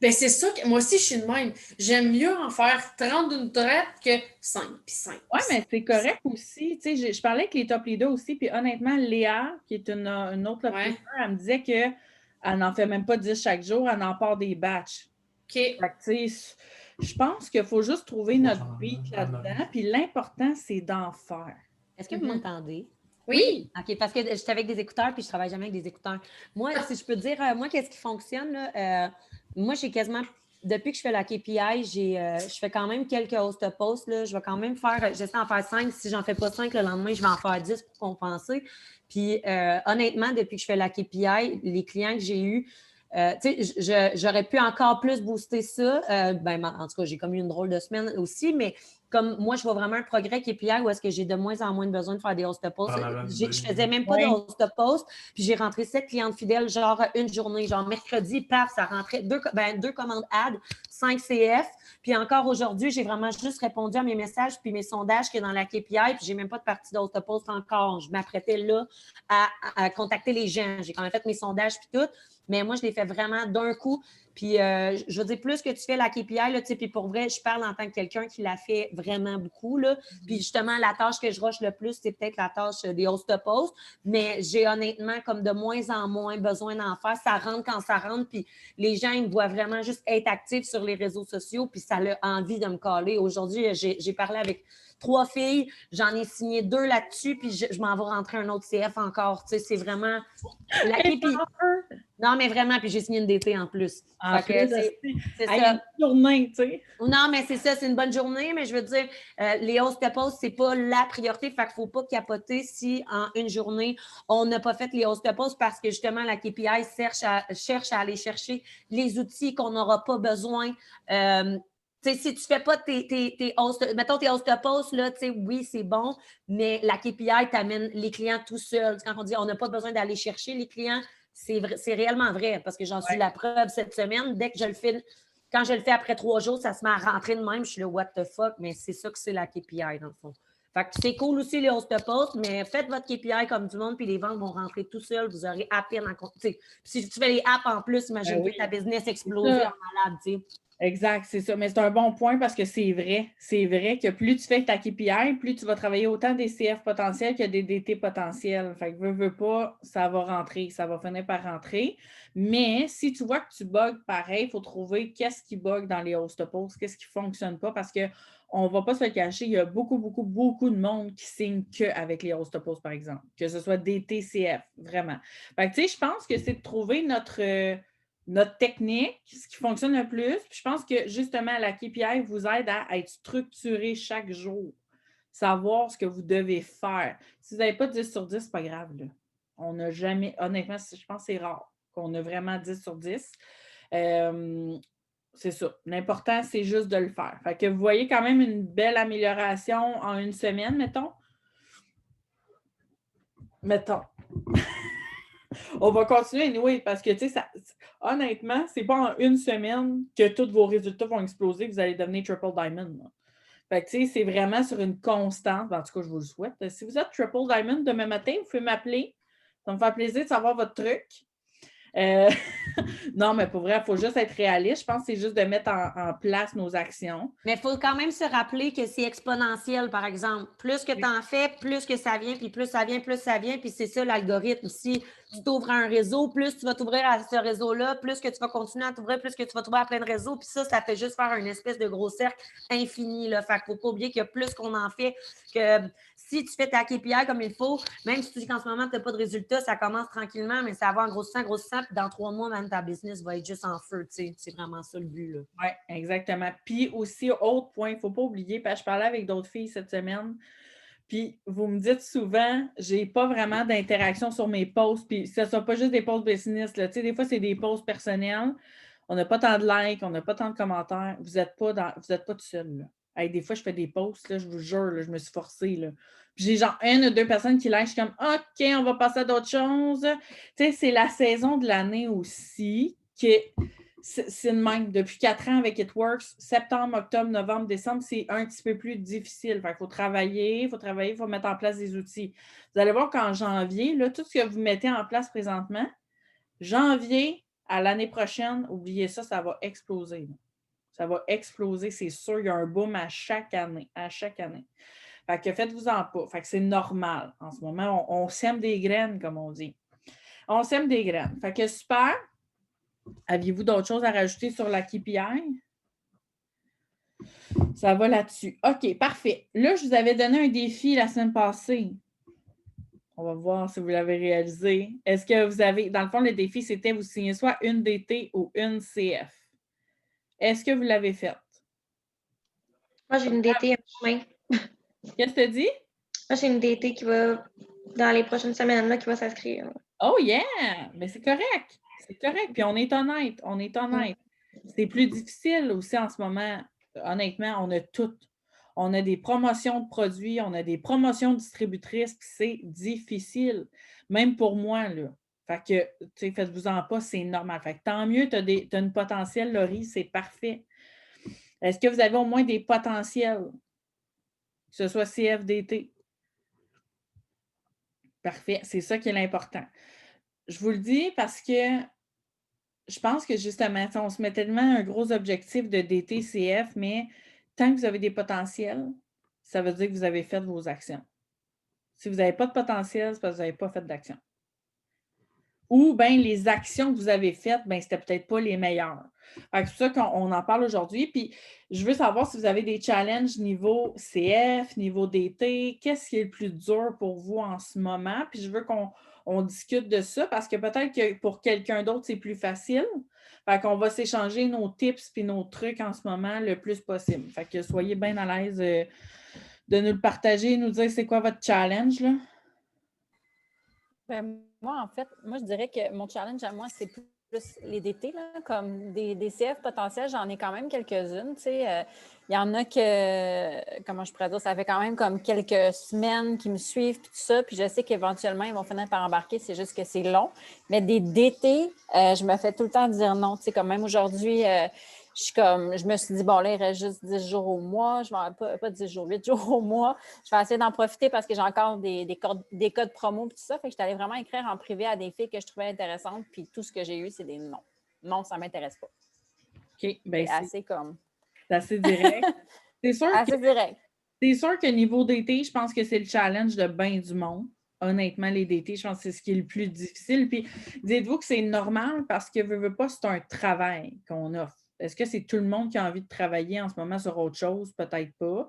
Ben c'est ça que moi aussi, je suis de même. J'aime mieux en faire 30 d'une traite que 5 puis 5. Oui, mais c'est correct aussi. Tu sais, je parlais avec les top leaders aussi, puis honnêtement, Léa, qui est une autre top leader, elle me disait qu'elle n'en fait même pas 10 chaque jour, elle en part des batchs. OK. Fait que, tu sais, je pense qu'il faut juste trouver notre beat là-dedans, puis l'important, c'est d'en faire. Est-ce que vous m'entendez? Oui. OK, parce que j'étais avec des écouteurs puis je travaille jamais avec des écouteurs. Moi, si je peux dire, moi, qu'est-ce qui fonctionne, là, moi, j'ai quasiment, depuis que je fais la KPI, je fais quand même quelques hausses de posts, là. Je vais quand même faire, j'essaie d'en faire 5. Si j'en fais pas 5, le lendemain, je vais en faire 10 pour compenser. Puis, honnêtement, depuis que je fais la KPI, les clients que j'ai eus, j'aurais pu encore plus booster ça. En tout cas, j'ai comme eu une drôle de semaine aussi, mais comme moi, je vois vraiment un progrès KPI où est-ce que j'ai de moins en moins besoin de faire des hausses de poste. Je faisais même pas de hausses de poste, puis j'ai rentré 7 clientes fidèles, genre une journée, genre mercredi, paf, ça rentrait 2 commandes ad, 5 CF. Puis encore aujourd'hui, j'ai vraiment juste répondu à mes messages puis mes sondages qui est dans la KPI, puis j'ai même pas de partie de hausses de poste encore. Je m'apprêtais là à contacter les gens. J'ai quand même fait mes sondages puis tout. Mais moi, je l'ai fait vraiment d'un coup. Puis, je veux dire, plus que tu fais la KPI, là, puis pour vrai, je parle en tant que quelqu'un qui l'a fait vraiment beaucoup. Là. Puis, justement, la tâche que je rush le plus, c'est peut-être la tâche des hosts de poste. Mais j'ai honnêtement comme de moins en moins besoin d'en faire. Ça rentre quand ça rentre. Puis, les gens, ils me voient vraiment juste être actifs sur les réseaux sociaux. Puis, ça a envie de me coller. Aujourd'hui, j'ai parlé avec 3 filles. J'en ai signé 2 là-dessus. Puis, je m'en vais rentrer un autre CF encore. Tu sais, c'est vraiment la KPI. Non, mais vraiment, puis j'ai signé une DT en plus. C'est ça. Une journée, tu sais. Non, mais c'est ça, c'est une bonne journée, mais je veux dire, les hausses de poste, c'est pas la priorité. Fait qu'il faut pas capoter si en une journée, on n'a pas fait les hausses de poste parce que justement, la KPI cherche à aller chercher les outils qu'on n'aura pas besoin. Si tu fais pas tes hausses, mettons tes hausses de poste, là, oui, c'est bon, mais la KPI t'amène les clients tout seuls. Quand on dit on n'a pas besoin d'aller chercher les clients, c'est réellement vrai parce que j'en suis la preuve cette semaine. Dès que je le fais, quand je le fais après 3 jours, ça se met à rentrer de même. Je suis là, what the fuck, mais c'est ça que c'est la KPI dans le fond. Fait que c'est cool aussi les hausses de poste, mais faites votre KPI comme du monde, puis les ventes vont rentrer tout seuls. Vous aurez à peine en compte. Si tu fais les apps en plus, imagine que ta business explose en malade, tu sais. Exact, c'est ça. Mais c'est un bon point parce que c'est vrai. C'est vrai que plus tu fais ta KPI, plus tu vas travailler autant des CF potentiels que des DT potentiels. Fait que veux pas, ça va rentrer, ça va finir par rentrer. Mais si tu vois que tu bugs pareil, il faut trouver qu'est-ce qui bug dans les hausses de poste, qu'est-ce qui ne fonctionne pas parce on ne va pas se le cacher, il y a beaucoup, beaucoup, beaucoup de monde qui signe qu'avec les Hostopos, par exemple, que ce soit DTCF, vraiment. Fait que, tu sais, je pense que c'est de trouver notre technique, ce qui fonctionne le plus. Puis je pense que, justement, la KPI vous aide à être structuré chaque jour, savoir ce que vous devez faire. Si vous n'avez pas 10 sur 10, c'est pas grave, là. On n'a jamais, honnêtement, je pense que c'est rare qu'on a vraiment 10 sur 10. C'est ça. L'important, c'est juste de le faire. Fait que vous voyez quand même une belle amélioration en une semaine, mettons. Mettons. On va continuer, anyway, parce que, tu sais, honnêtement, c'est pas en une semaine que tous vos résultats vont exploser, que vous allez devenir Triple Diamond. Là. Fait que, tu sais, c'est vraiment sur une constante. En tout cas, je vous le souhaite. Si vous êtes Triple Diamond demain matin, vous pouvez m'appeler. Ça me fait plaisir de savoir votre truc. Non, mais pour vrai, il faut juste être réaliste. Je pense que c'est juste de mettre en place nos actions. Mais il faut quand même se rappeler que c'est exponentiel, par exemple. Plus que tu en fais, plus que ça vient, puis plus ça vient, puis c'est ça l'algorithme. Si tu t'ouvres à un réseau, plus tu vas t'ouvrir à ce réseau-là, plus que tu vas continuer à t'ouvrir, plus que tu vas t'ouvrir à plein de réseaux, puis ça fait juste faire une espèce de gros cercle infini. Là. Fait qu'il ne faut pas oublier qu'il y a plus qu'on en fait, que si tu fais ta KPI comme il faut, même si tu dis qu'en ce moment, tu n'as pas de résultats, ça commence tranquillement, mais ça va en grossissant, puis dans 3 mois, même ta business va être juste en feu. Tu sais. C'est vraiment ça le but. Oui, exactement. Puis aussi, autre point, il ne faut pas oublier, parce que je parlais avec d'autres filles cette semaine, puis vous me dites souvent, j'ai pas vraiment d'interaction sur mes posts, puis ce ne sont pas juste des posts business. Là. Tu sais, des fois, c'est des posts personnels. On n'a pas tant de likes, on n'a pas tant de commentaires. Vous n'êtes pas tout seul. Là. Hey, des fois, je fais des posts, là, je vous jure, là, je me suis forcée. Là. Puis j'ai genre 1 ou 2 personnes qui like, je suis comme OK, on va passer à d'autres choses. Tu sais, c'est la saison de l'année aussi que c'est le même. Depuis 4 ans avec It Works, septembre, octobre, novembre, décembre, c'est un petit peu plus difficile. Il faut travailler, il faut mettre en place des outils. Vous allez voir qu'en janvier, là, tout ce que vous mettez en place présentement, janvier à l'année prochaine, oubliez ça, ça va exploser. Là. Ça va exploser, c'est sûr. Il y a un boom à chaque année. Fait que faites-vous-en pas. Fait que c'est normal. En ce moment, on sème des graines, comme on dit. On sème des graines. Fait que super. Aviez-vous d'autres choses à rajouter sur la KPI? Ça va là-dessus. OK, parfait. Là, je vous avais donné un défi la semaine passée. On va voir si vous l'avez réalisé. Est-ce que vous avez... Dans le fond, le défi, c'était vous signer soit une DT ou une CF. Est-ce que vous l'avez fait? Moi, j'ai une DT en chemin. Qu'est-ce que tu dis? Moi, j'ai une DT qui va, dans les prochaines semaines, là, qui va s'inscrire. Oh yeah! Mais c'est correct. C'est correct. Puis on est honnête. C'est plus difficile aussi en ce moment. Honnêtement, on a tout. On a des promotions de produits, on a des promotions de distributrices, puis c'est difficile. Même pour moi, là. Fait que, tu sais, faites-vous-en pas, c'est normal. Fait que tant mieux, tu as une potentielle, Laurie, c'est parfait. Est-ce que vous avez au moins des potentiels? Que ce soit CFDT. Parfait, c'est ça qui est l'important. Je vous le dis parce que je pense que justement, on se met tellement un gros objectif de DTCF, mais tant que vous avez des potentiels, ça veut dire que vous avez fait vos actions. Si vous n'avez pas de potentiel, c'est parce que vous n'avez pas fait d'action. Ou bien les actions que vous avez faites, bien, c'était peut-être pas les meilleures. C'est pour ça qu'on en parle aujourd'hui. Puis je veux savoir si vous avez des challenges niveau CF, niveau DT, qu'est-ce qui est le plus dur pour vous en ce moment? Puis je veux qu'on discute de ça parce que peut-être que pour quelqu'un d'autre, c'est plus facile. Fait qu'on va s'échanger nos tips et nos trucs en ce moment le plus possible. Fait que soyez bien à l'aise de nous le partager, nous dire c'est quoi votre challenge, là. Ben, moi, en fait, je dirais que mon challenge à moi, c'est plus les DT, là, comme des CF potentiels, j'en ai quand même quelques-unes. Il y en a que, comment je pourrais dire, ça fait quand même comme quelques semaines qu'ils me suivent, puis tout ça, puis je sais qu'éventuellement, ils vont finir par embarquer, c'est juste que c'est long. Mais des DT, je me fais tout le temps dire non. Comme même aujourd'hui, je me suis dit, bon, là, il reste juste 10 jours au mois. Je vais pas 10 jours, 8 jours au mois. Je vais essayer d'en profiter parce que j'ai encore des codes promo et tout ça. Fait que je suis allée vraiment écrire en privé à des filles que je trouvais intéressantes. Puis tout ce que j'ai eu, c'est des non. Non, ça ne m'intéresse pas. OK. Ben, c'est assez direct. C'est sûr direct. C'est sûr que niveau DT, je pense que c'est le challenge de bien du monde. Honnêtement, les DT, je pense que c'est ce qui est le plus difficile. Puis dites-vous que c'est normal parce que, veux pas, c'est un travail qu'on offre. Est-ce que c'est tout le monde qui a envie de travailler en ce moment sur autre chose? Peut-être pas.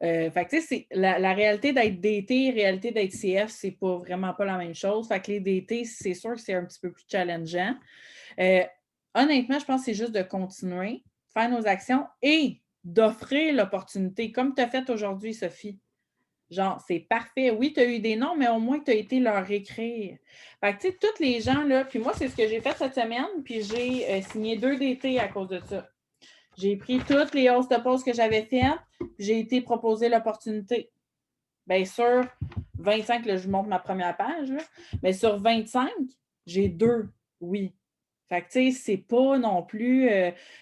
Fait que, tu sais, c'est la réalité d'être DT, réalité d'être CF, c'est pas vraiment pas la même chose. Fait que les DT, c'est sûr que c'est un petit peu plus challengeant. Honnêtement, je pense que c'est juste de continuer, faire nos actions et d'offrir l'opportunité, comme tu as fait aujourd'hui, Sophie. Genre, c'est parfait. Oui, tu as eu des noms, mais au moins, tu as été leur écrire. Fait que, tu sais, tous les gens, là, puis moi, c'est ce que j'ai fait cette semaine, puis j'ai signé 2 DT à cause de ça. J'ai pris toutes les hausses de poste que j'avais faites, puis j'ai été proposé l'opportunité. Bien sûr, 25, là, je montre ma première page, là, mais sur 25, j'ai 2 oui. Fait que, tu sais, c'est pas non plus,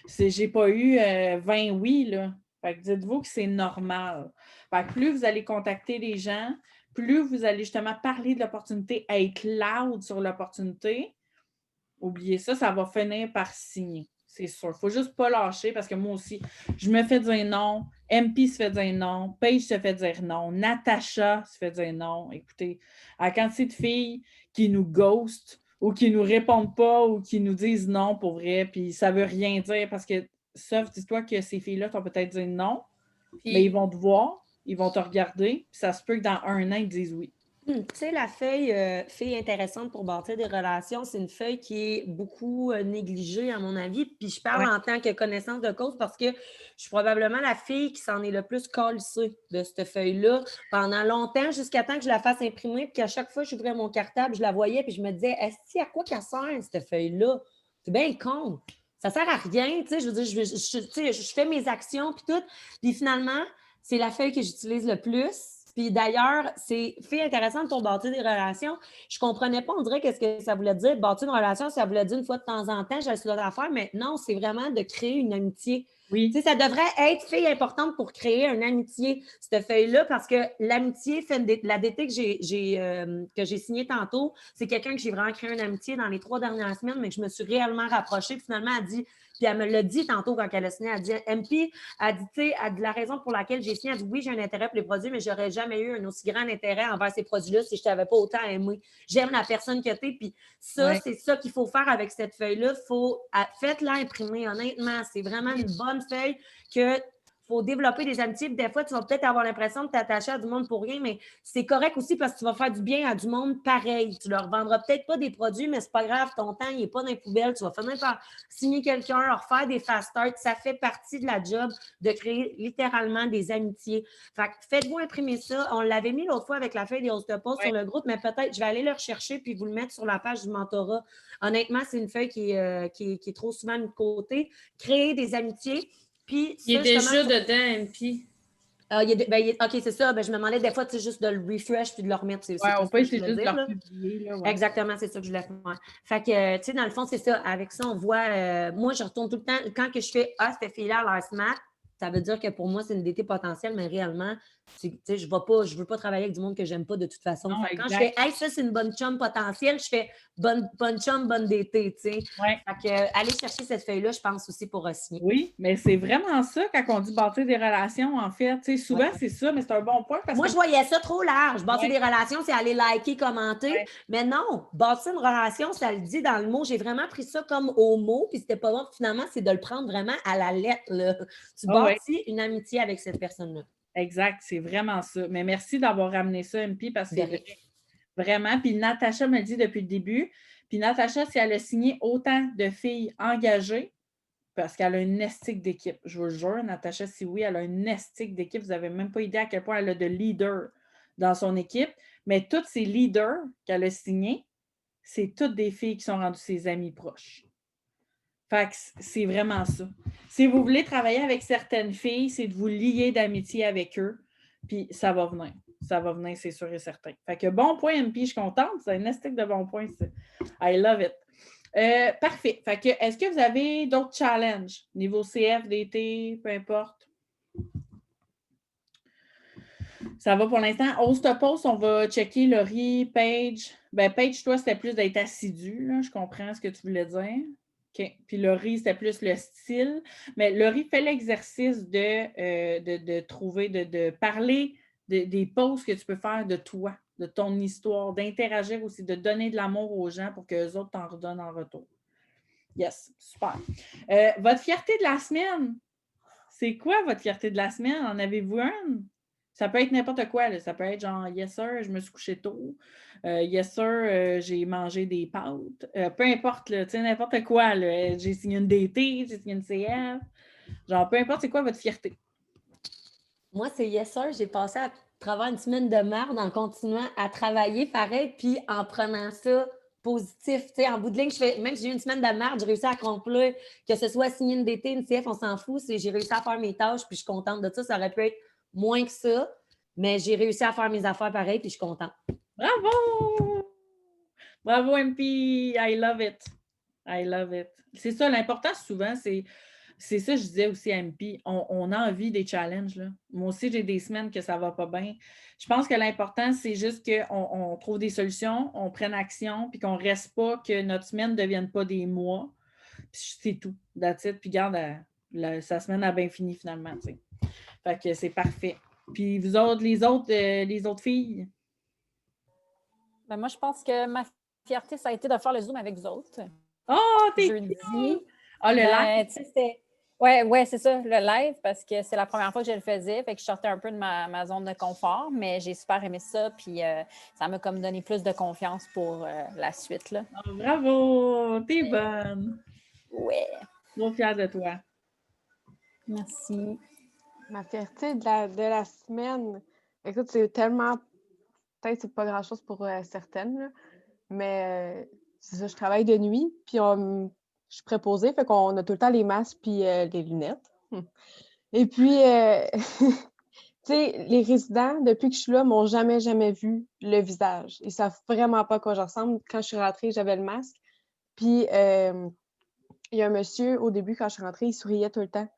j'ai pas eu 20 oui, là. Fait que dites-vous que c'est normal. Fait que plus vous allez contacter les gens, plus vous allez justement parler de l'opportunité, être loud sur l'opportunité, oubliez ça, ça va finir par signer. C'est sûr. Il ne faut juste pas lâcher parce que moi aussi, je me fais dire non. MP se fait dire non. Paige se fait dire non. Natacha se fait dire non. Écoutez, à la quantité de filles qui nous ghostent ou qui ne nous répondent pas ou qui nous disent non pour vrai, puis ça ne veut rien dire parce que, sauf, dis-toi que ces filles-là t'ont peut-être dit non, mais ils vont te voir, ils vont te regarder, puis ça se peut que dans 1 an, ils te disent oui. Tu sais, la feuille intéressante pour bâtir des relations, c'est une feuille qui est beaucoup négligée, à mon avis. Puis je parle en tant que connaissance de cause parce que je suis probablement la fille qui s'en est le plus calissée de cette feuille-là pendant longtemps, jusqu'à temps que je la fasse imprimer. Puis qu'à chaque fois que j'ouvrais mon cartable, je la voyais, puis je me disais, est-ce à quoi qu'elle sert, cette feuille-là? C'est bien con. Ça sert à rien. Tu sais, je veux dire, je fais mes actions, puis tout. Puis finalement, c'est la feuille que j'utilise le plus. Puis d'ailleurs, c'est fait intéressant pour bâtir des relations. Je ne comprenais pas, on dirait, qu'est-ce que ça voulait dire. Bâtir une relation, ça voulait dire une fois de temps en temps, j'ai ce à faire, mais non, c'est vraiment de créer une amitié. Oui. Tu sais, ça devrait être fille importante pour créer une amitié, cette feuille-là, parce que l'amitié, la DT que j'ai signée tantôt, c'est quelqu'un que j'ai vraiment créé une amitié dans les 3 dernières semaines, mais que je me suis réellement rapprochée. Puis finalement, elle dit, puis elle me l'a dit tantôt quand elle a signé, elle dit, MP, elle dit, tu sais, la raison pour laquelle j'ai signé, elle dit, oui, j'ai un intérêt pour les produits, mais j'aurais jamais eu un aussi grand intérêt envers ces produits-là si je t'avais pas autant aimé. J'aime la personne que tu es, puis ça, c'est ça qu'il faut faire avec cette feuille-là. Faites-la imprimer, honnêtement. C'est vraiment une bonne feuille que faut développer des amitiés. Des fois, tu vas peut-être avoir l'impression de t'attacher à du monde pour rien, mais c'est correct aussi parce que tu vas faire du bien à du monde pareil. Tu leur vendras peut-être pas des produits, mais c'est pas grave, ton temps, il n'est pas dans les poubelles. Tu vas finir par signer quelqu'un, leur faire des fast starts. Ça fait partie de la job de créer littéralement des amitiés. Fait que faites-vous imprimer ça. On l'avait mis l'autre fois avec la feuille des host post sur le groupe, mais peut-être, je vais aller le rechercher puis vous le mettre sur la page du mentorat. Honnêtement, c'est une feuille qui est trop souvent de côté. Créer des amitiés. Puis, il est déjà dedans, MP. OK, c'est ça. Ben, je me demandais des fois, tu sais, juste de le refresh puis de le remettre. C'est on peut essayer juste de dire, le publier. Là, Exactement, c'est ça que je voulais faire. Fait que, tu sais, dans le fond, c'est ça. Avec ça, on voit... moi, je retourne tout le temps... Quand que je fais « Ah, cette fille-là a l'air smart », ça veut dire que pour moi, c'est une DT potentielle, mais réellement, je ne veux pas travailler avec du monde que je n'aime pas de toute façon. Non, quand je fais « Hey, ça, c'est une bonne chum potentielle », je fais « bonne chum, bonne DT », tu sais. Fait que, allez chercher cette feuille-là, je pense aussi pour signer. Oui, mais c'est vraiment ça quand on dit bâtir des relations, en fait. Tu sais, souvent, c'est ça, mais c'est un bon point. Moi, je voyais ça trop large. Bâtir des relations, c'est aller liker, commenter. Mais non, bâtir une relation, ça le dit dans le mot. J'ai vraiment pris ça comme au mot, puis c'était pas bon. Finalement, c'est de le prendre vraiment à la lettre. Là. Tu bâtis une amitié avec cette personne-là. Exact, c'est vraiment ça. Mais merci d'avoir ramené ça, MP, parce que c'est vraiment. Puis Natacha me le dit depuis le début. Puis Natacha, si elle a signé autant de filles engagées, parce qu'elle a une estique d'équipe. Je vous le jure, Natacha, si oui, elle a une estique d'équipe. Vous n'avez même pas idée à quel point elle a de leaders dans son équipe. Mais tous ces leaders qu'elle a signés, c'est toutes des filles qui sont rendues ses amies proches. Fait que c'est vraiment ça. Si vous voulez travailler avec certaines filles, c'est de vous lier d'amitié avec eux, puis ça va venir. Ça va venir, c'est sûr et certain. Fait que bon point, MP, je suis contente. C'est un estique de bon point. I love it. Parfait. Fait que, est-ce que vous avez d'autres challenges? Niveau CF, DT, peu importe. Ça va pour l'instant. Host post, on va checker Laurie, Paige. Ben, Paige, toi, c'était plus d'être assidu. Là. Je comprends ce que tu voulais dire. OK. Puis Laurie, c'était plus le style. Mais Laurie fait l'exercice de trouver, de parler des posts que tu peux faire de toi, de ton histoire, d'interagir aussi, de donner de l'amour aux gens pour qu'eux autres t'en redonnent en retour. Yes, super. Votre fierté de la semaine, c'est quoi votre fierté de la semaine? En avez-vous une? Ça peut être n'importe quoi, là. Ça peut être genre, yes sir, je me suis couché tôt. Yes sir, j'ai mangé des pâtes. Peu importe, là, tu sais, n'importe quoi, là. J'ai signé une DT, j'ai signé une CF. Genre, peu importe, c'est quoi votre fierté? Moi, c'est yes sir, j'ai passé à travers une semaine de merde en continuant à travailler pareil, puis en prenant ça positif. Tu sais, en bout de ligne, même si j'ai eu une semaine de merde, j'ai réussi à accomplir, que ce soit signer une DT, une CF, on s'en fout. J'ai réussi à faire mes tâches, puis je suis contente de ça. Ça aurait pu être moins que ça, mais j'ai réussi à faire mes affaires pareil, puis je suis contente. Bravo! Bravo, MP! I love it. I love it. C'est ça, l'important souvent, c'est ça, je disais aussi à MP, on a envie des challenges. Là. Moi aussi, j'ai des semaines que ça ne va pas bien. Je pense que l'important, c'est juste qu'on trouve des solutions, on prenne action, puis qu'on ne reste pas, que notre semaine ne devienne pas des mois. Puis c'est tout. That's it. Puis garde, sa semaine a bien fini finalement. T'sais. Fait que c'est parfait. Puis vous autres, les autres filles? Ben, moi, je pense que ma fierté, ça a été de faire le Zoom avec vous autres. Oh, t'es jeudi. Ah, le live? C'était... Ouais, c'est ça, le live, parce que c'est la première fois que je le faisais. Fait que je sortais un peu de ma zone de confort, mais j'ai super aimé ça. Puis ça m'a comme donné plus de confiance pour la suite. Là. Oh, bravo! T'es bonne! Ouais. Trop fière de toi. Merci. Ma fierté de la semaine, écoute, c'est tellement... Peut-être que c'est pas grand-chose pour certaines, là, mais c'est ça, je travaille de nuit, puis je suis préposée, fait qu'on a tout le temps les masques puis les lunettes. Et puis, tu sais, les résidents, depuis que je suis là, m'ont jamais vu le visage. Ils savent vraiment pas à quoi je ressemble. Quand je suis rentrée, j'avais le masque. Puis, il y a un monsieur, au début, quand je suis rentrée, il souriait tout le temps.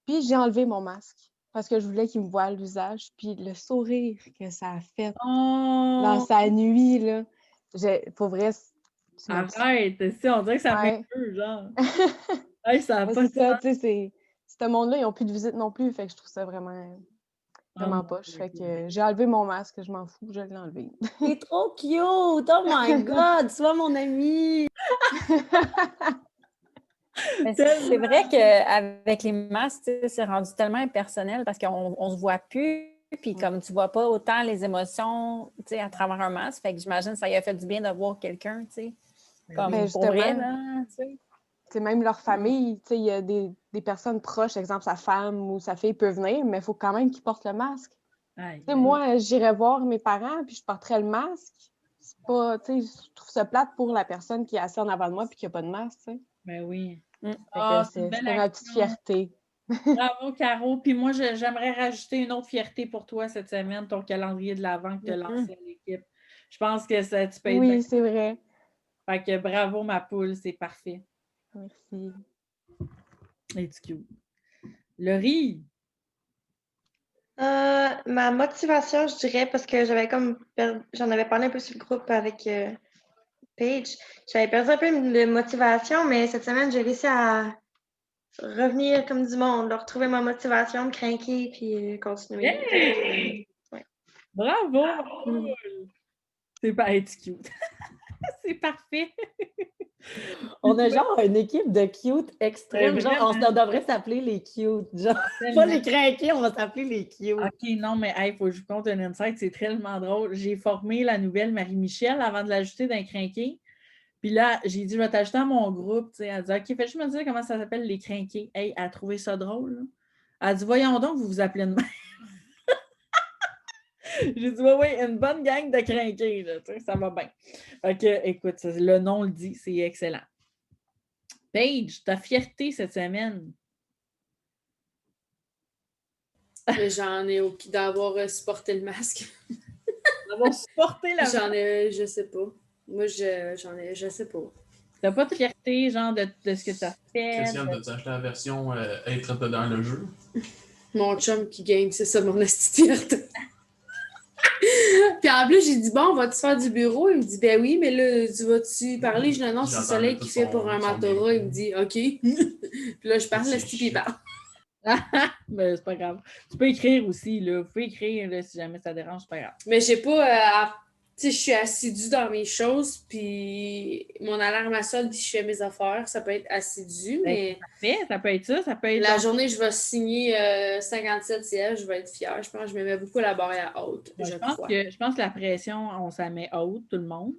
Puis, j'ai enlevé mon masque parce que je voulais qu'il me voie le visage. Puis, le sourire que ça a fait dans sa nuit, là, pour vrai, arrête, si, on dirait que ça ouais. m'émeut, genre. Hey, ça a pas c'est ça, tu sais, ce monde-là, ils n'ont plus de visite non plus, fait que je trouve ça vraiment poche. Fait que j'ai enlevé mon masque, je m'en fous, je l'ai enlevé. T'es trop cute! Oh my God! Sois mon amie! C'est vrai qu'avec les masques, c'est rendu tellement impersonnel parce qu'on ne se voit plus. Puis comme tu ne vois pas autant les émotions à travers un masque, fait que j'imagine que ça y a fait du bien de voir quelqu'un, comme pour vrai, là, c'est même leur famille, il y a des personnes proches, exemple sa femme ou sa fille peut venir, mais il faut quand même qu'ils portent le masque. Moi, j'irais voir mes parents, puis je porterais le masque. C'est pas, je trouve ça plate pour la personne qui est assise en avant de moi puis qui n'a pas de masque, tu sais. Ben oui. C'était ma petite fierté. Bravo, Caro. Puis moi, j'aimerais rajouter une autre fierté pour toi cette semaine, ton calendrier de l'Avent que tu as lancé à l'équipe. Je pense que ça, tu peux être Oui, c'est vrai. Fait que bravo, ma poule, c'est parfait. Merci. Es-tu cute? Laurie? Ma motivation, je dirais, parce que j'en avais parlé un peu sur le groupe avec Paige. J'avais perdu un peu de motivation, mais cette semaine, j'ai réussi à revenir comme du monde, retrouver ma motivation, me craquer, puis continuer. Hey! Ouais. Bravo! C'est pas être cute. C'est parfait. On a genre une équipe de cute extrême. Genre, on devrait s'appeler les cute. Genre, pas les craqués, on va s'appeler les cute. OK, non, mais il faut que je vous conte un insight, c'est tellement drôle. J'ai formé la nouvelle Marie-Michel avant de l'ajouter d'un crinqué. Puis là, j'ai dit, je vais t'ajouter à mon groupe. T'sais. Elle dit, OK, fais juste me dire comment ça s'appelle les crinqués. Hey, elle a trouvé ça drôle. Là. Elle a dit, voyons donc, vous vous appelez de même. J'ai dit, oui, une bonne gang de crinqués. Là, ça va bien. Fait que, écoute, le nom le dit, c'est excellent. Paige, ta fierté cette semaine? J'en ai aucune d'avoir supporté le masque. D'avoir supporté la J'en ai, je sais pas. Moi, je sais pas. T'as pas de fierté, genre, de ce que t'as fait? Christiane, t'as-tu acheté la version être dans le jeu? Mon chum qui gagne, c'est ça mon fierté. Puis en plus, j'ai dit, bon, vas-tu faire du bureau? Il me dit, ben oui, mais là, tu vas-tu parler? Je dis, non, c'est Soleil qui fait pour un mentorat. Il me dit, OK. Puis là, je parle, le Stipi parle. Mais c'est pas grave. Tu peux écrire aussi, là. Vous pouvez écrire, là, si jamais ça dérange, c'est pas grave. Mais j'ai pas je suis assidue dans mes choses, puis mon alarme sonne, puis je fais mes affaires. Ça peut être assidu, mais Parfait, ça peut être ça, ça peut être... la journée, je vais signer 57 CF, je vais être fière. Je pense que je me mets beaucoup la barrière haute, je crois. Je pense que la pression, on s'en met haute, tout le monde.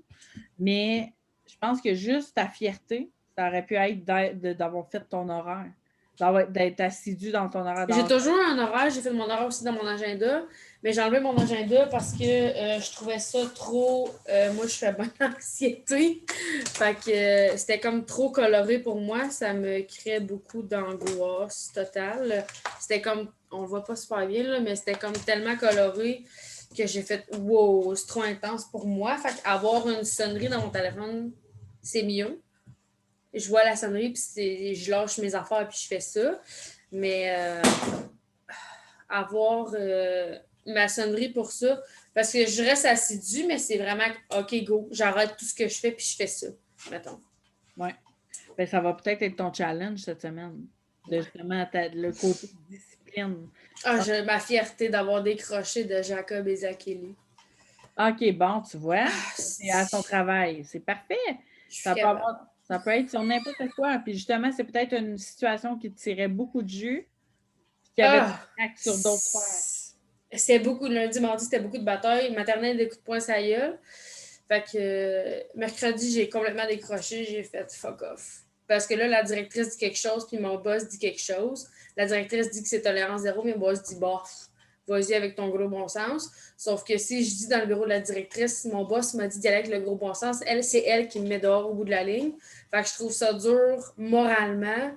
Mais je pense que juste ta fierté, ça aurait pu être d'avoir fait ton horaire. D'être assidu dans ton horaire. J'ai toujours un horaire, j'ai fait mon horaire aussi dans mon agenda, mais j'ai enlevé mon agenda parce que je trouvais ça trop... moi, je fais bonne anxiété. Fait que c'était comme trop coloré pour moi. Ça me créait beaucoup d'angoisse totale. C'était comme... On le voit pas super bien, là, mais c'était comme tellement coloré que j'ai fait « Wow, c'est trop intense pour moi. » Fait qu'avoir une sonnerie dans mon téléphone, c'est mieux. Je vois la sonnerie, puis je lâche mes affaires, puis je fais ça. Mais avoir ma sonnerie pour ça, parce que je reste assidue, mais c'est vraiment OK, go, j'arrête tout ce que je fais, puis je fais ça, mettons. Oui. Ben, ça va peut-être être ton challenge cette semaine, de justement le côté discipline. J'ai ma fierté d'avoir décroché de Jacob et Zakeli. OK, bon, tu vois, c'est à son travail. C'est parfait. Ça peut être sur n'importe quoi. Puis justement, c'est peut-être une situation qui te tirait beaucoup de jus, puis qui avait des sur d'autres sphères. C'était beaucoup, lundi, mardi, c'était beaucoup de batailles. Maternelle, des coups de poing, ça gueule. Fait que mercredi, j'ai complètement décroché, j'ai fait fuck off. Parce que là, la directrice dit quelque chose, puis mon boss dit quelque chose. La directrice dit que c'est tolérance zéro, mais mon boss dit bof. Vas-y avec ton gros bon sens. Sauf que si je dis dans le bureau de la directrice, mon boss m'a dit d'y aller avec le gros bon sens, c'est elle qui me met dehors au bout de la ligne. Fait que je trouve ça dur moralement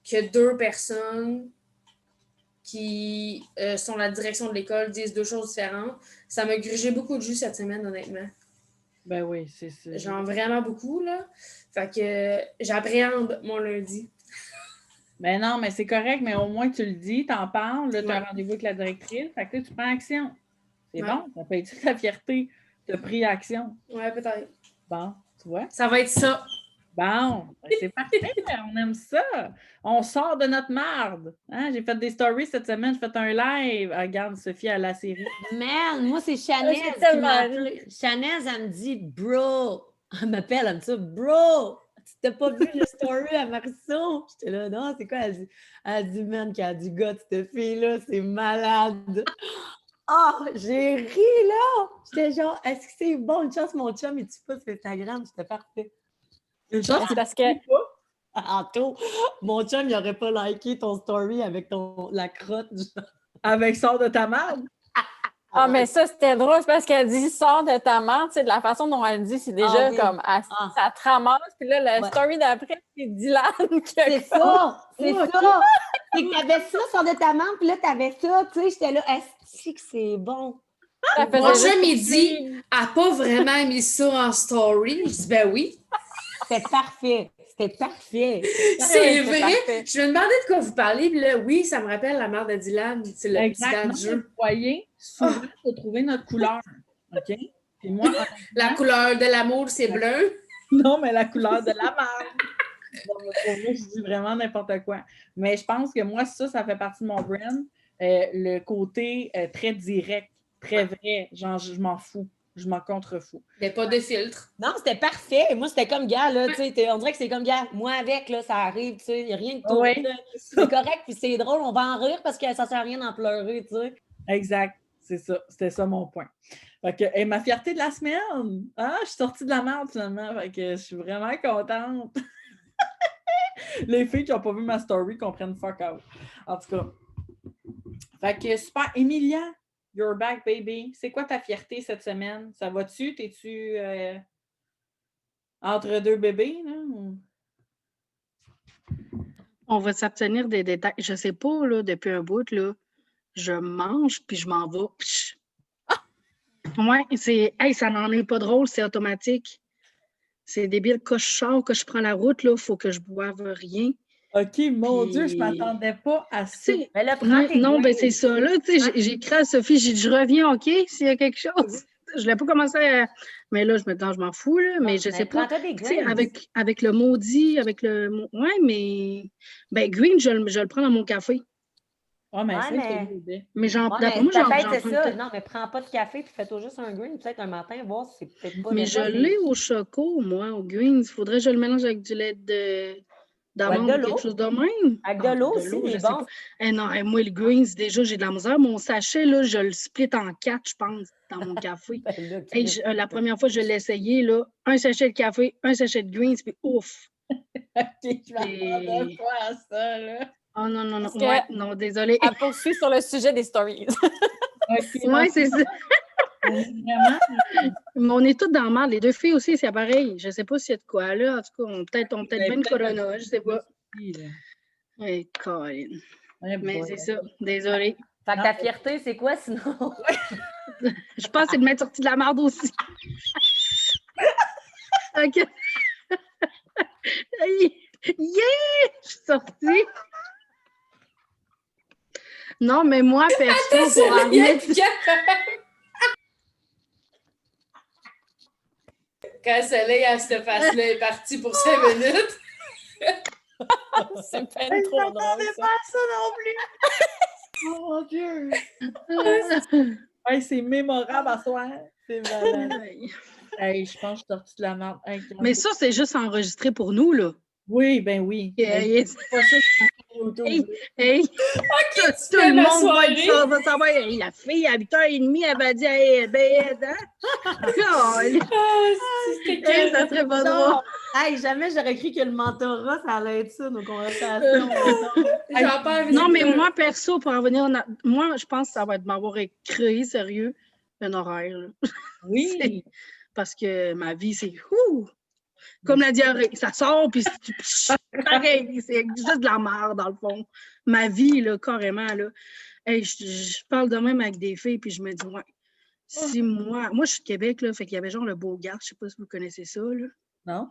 que deux personnes qui sont la direction de l'école disent deux choses différentes. Ça m'a grugé beaucoup de jus cette semaine, honnêtement. Ben oui, c'est ça. Genre vraiment beaucoup, là. Fait que j'appréhende mon lundi. Ben non, mais c'est correct, mais au moins tu le dis, t'en parles, là, tu as un rendez-vous avec la directrice, fait que tu prends action. C'est bon, ça peut être ta fierté, tu as pris action. Ouais, peut-être. Bon, tu vois? Ça va être ça. Bon, ben c'est parfait, on aime ça. On sort de notre marde. Hein? J'ai fait des stories cette semaine, j'ai fait un live. Ah, regarde, Sophie à la série. Man, moi, c'est Chanez qui m'a appelé. Chanez, elle me dit, bro. Elle m'appelle, elle me dit, bro. Tu t'as pas vu le story à Marceau? J'étais là, non, c'est quoi? Elle dit, man, qui a du gars, cette fille-là, c'est malade. Ah, j'ai ri, là! J'étais genre, est-ce que c'est bon? Une chance, mon chum, il tue pas sur Instagram, c'était parfait. Une chance, c'est parce que... Anto, mon chum, il aurait pas liké ton story avec la crotte. Avec sort de ta marde? Ah, mais ça, c'était drôle, c'est parce qu'elle dit « sors de ta marde », de la façon dont elle dit, c'est déjà comme, ça te ramasse, puis là, la story d'après, c'est Dylan qui a C'est ça! C'est ça! C'est que t'avais ça, sors de ta marde, puis là, t'avais ça, tu sais, j'étais là, est-ce que c'est bon? Mon chum, il dit, elle n'a pas vraiment mis ça en story. Je dis, ben oui. C'était parfait. C'était parfait. C'est vrai. Parfait. Je me demandais de quoi vous parlez. Puis là, oui, ça me rappelle la mère de Dylan. C'est le petit jeu. Vous voyez, souvent, il faut trouver notre couleur. OK? Puis moi, la couleur de l'amour, c'est bleu. Non, mais la couleur de la marde. Pour moi, je dis vraiment n'importe quoi. Mais je pense que moi, ça fait partie de mon brand. Le côté très direct, très vrai. Genre, je m'en fous. Je m'en contrefous. Il n'y a pas de filtre. Non, c'était parfait. Moi, c'était comme, gars, là, tu sais, on dirait que c'est comme, gars, moi avec, là, ça arrive, tu sais, il n'y a rien de tout. Oui. C'est correct, puis c'est drôle, on va en rire parce que ça ne sert à rien d'en pleurer, tu sais. Exact, c'est ça. C'était ça mon point. Fait que, et ma fierté de la semaine, je suis sortie de la merde finalement, fait que je suis vraiment contente. Les filles qui n'ont pas vu ma story comprennent fuck out. En tout cas. Fait que super. Emilia, you're back, baby. C'est quoi ta fierté cette semaine? Ça va-tu? T'es-tu entre deux bébés? Là? On va s'abstenir des détails. Je sais pas, là, depuis un bout, là, je mange, puis je m'en vais. Ouais, ça n'en est pas drôle, c'est automatique. C'est débile. Quand je sors, quand je prends la route, il faut que je boive rien. OK, mon Dieu, je ne m'attendais pas à ça. Mais là, non, c'est ça. Là, j'ai écrit à Sophie, j'ai dit, je reviens, OK, s'il y a quelque chose. Je ne l'ai pas commencé à... Mais là, je m'en fous, là, mais je sais pas. Avec le maudit, avec le... Ouais, mais... Ben, green, je le prends dans mon café. Ah, mais Ouais, ça, mais- Mais Ouais, d'après moi, peut-être c'est prends ça. peut-être. Non, mais prends pas de café puis fais-toi juste un green peut-être un matin, voir si c'est peut-être pas Mais je nécessaire. l'ai au choco, moi, au greens. Faudrait que je le mélange avec du lait d'amande Avec de ou quelque l'eau. chose de même. Avec de l'eau aussi, il je est sais bon. pas. Non, moi, le greens, déjà, j'ai de la misère. Mon sachet, là, je le split en 4, je pense, dans mon café. Ben là, Hey, la première fois que je l'ai essayé, là, un sachet de café, un sachet de greens, puis ouf! OK, je m'attendais Et... pas à ça, là. Oh non, non, non. Parce que- Ouais, non, désolée. Elle poursuit sur le sujet des stories. OK, Ouais, c'est ça. Vraiment? Mais on est toutes dans le mal. Les deux filles aussi, c'est pareil. Je sais pas s'il y a de quoi là. En tout cas, on peut-être bien le corona, je sais pas. Oui, Colin. Mais c'est ça. Désolée. Fait que ta fierté, c'est quoi sinon? Je pense que c'est de m'être sortie de la merde aussi. OK. Yeah! Je suis sortie. Non, mais moi, perso, pour en venir... Quand Soleil à cette face-là est partie pour 5 minutes. C'est peine trop drôle, ça. pas ça non plus! Oh mon Dieu! Hey, c'est mémorable à soir. C'est malade. Hey, je pense que je suis sortie de la merde. Hey, Mais ça, c'est juste enregistré pour nous, là. oui, ben oui. Yeah, C'est pas ça que je autour. Hey, tout le monde va savoir. Hey, la fille, à 8h30, elle va dire hey, bête, hein? Hey, ça serait pas drôle. Hey, jamais j'aurais cru que le mentorat, ça allait être ça, nos conversations. J'en perds Non, mais moi, perso, pour en venir, moi, je pense que ça va être de m'avoir créé, sérieux, un horaire. Là. Oui. Parce que ma vie, c'est comme la diarrhée. Ça sort, puis pareil, c'est juste de la merde, dans le fond. Ma vie, là, carrément, là. Hey, je parle de même avec des filles, puis je me dis, ouais, si moi, je suis de Québec, là, fait qu'il y avait genre le Beaugard, je sais pas si vous connaissez ça, là. Non?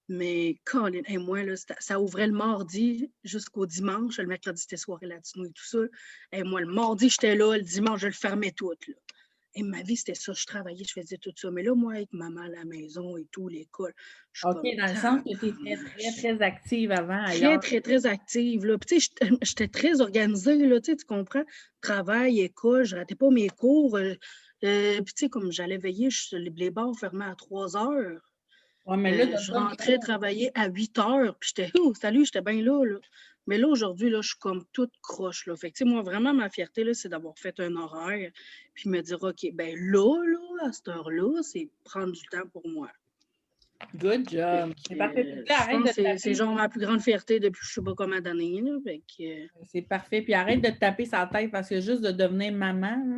Mais Colin, hey, moi, là, ça ouvrait le mardi jusqu'au dimanche. Le mercredi, c'était soirée latino et tout ça. Et moi, le mardi, j'étais là. Le dimanche, je le fermais tout. Là. Et ma vie, c'était ça. Je travaillais, je faisais tout ça. Mais là, moi, avec maman à la maison et tout, l'école, je suis OK, comme, dans le sens que tu étais très, très active avant. très, ailleurs. très, très active. Là. Puis, tu sais, j'étais très organisée, là, tu comprends? Travail, école, je ratais pas mes cours. Puis, tu sais, comme j'allais veiller, les bars fermaient à 3 heures. Ouais, mais là, Je rentrais travailler à 8 heures, puis j'étais « salut, j'étais bien là, là. » Mais là, aujourd'hui, là, je suis comme toute croche, là. Fait que, tu sais, moi, vraiment, ma fierté, là, c'est d'avoir fait un horaire, puis me dire « OK, ben là, à cette heure-là, c'est prendre du temps pour moi. » Good job. C'est parfait. Puis Je arrête pense de que c'est taper. genre ma plus grande fierté depuis je sais pas combien d'années, là. Fait que... C'est parfait. Puis arrête de te taper sa tête parce que juste de devenir maman, là,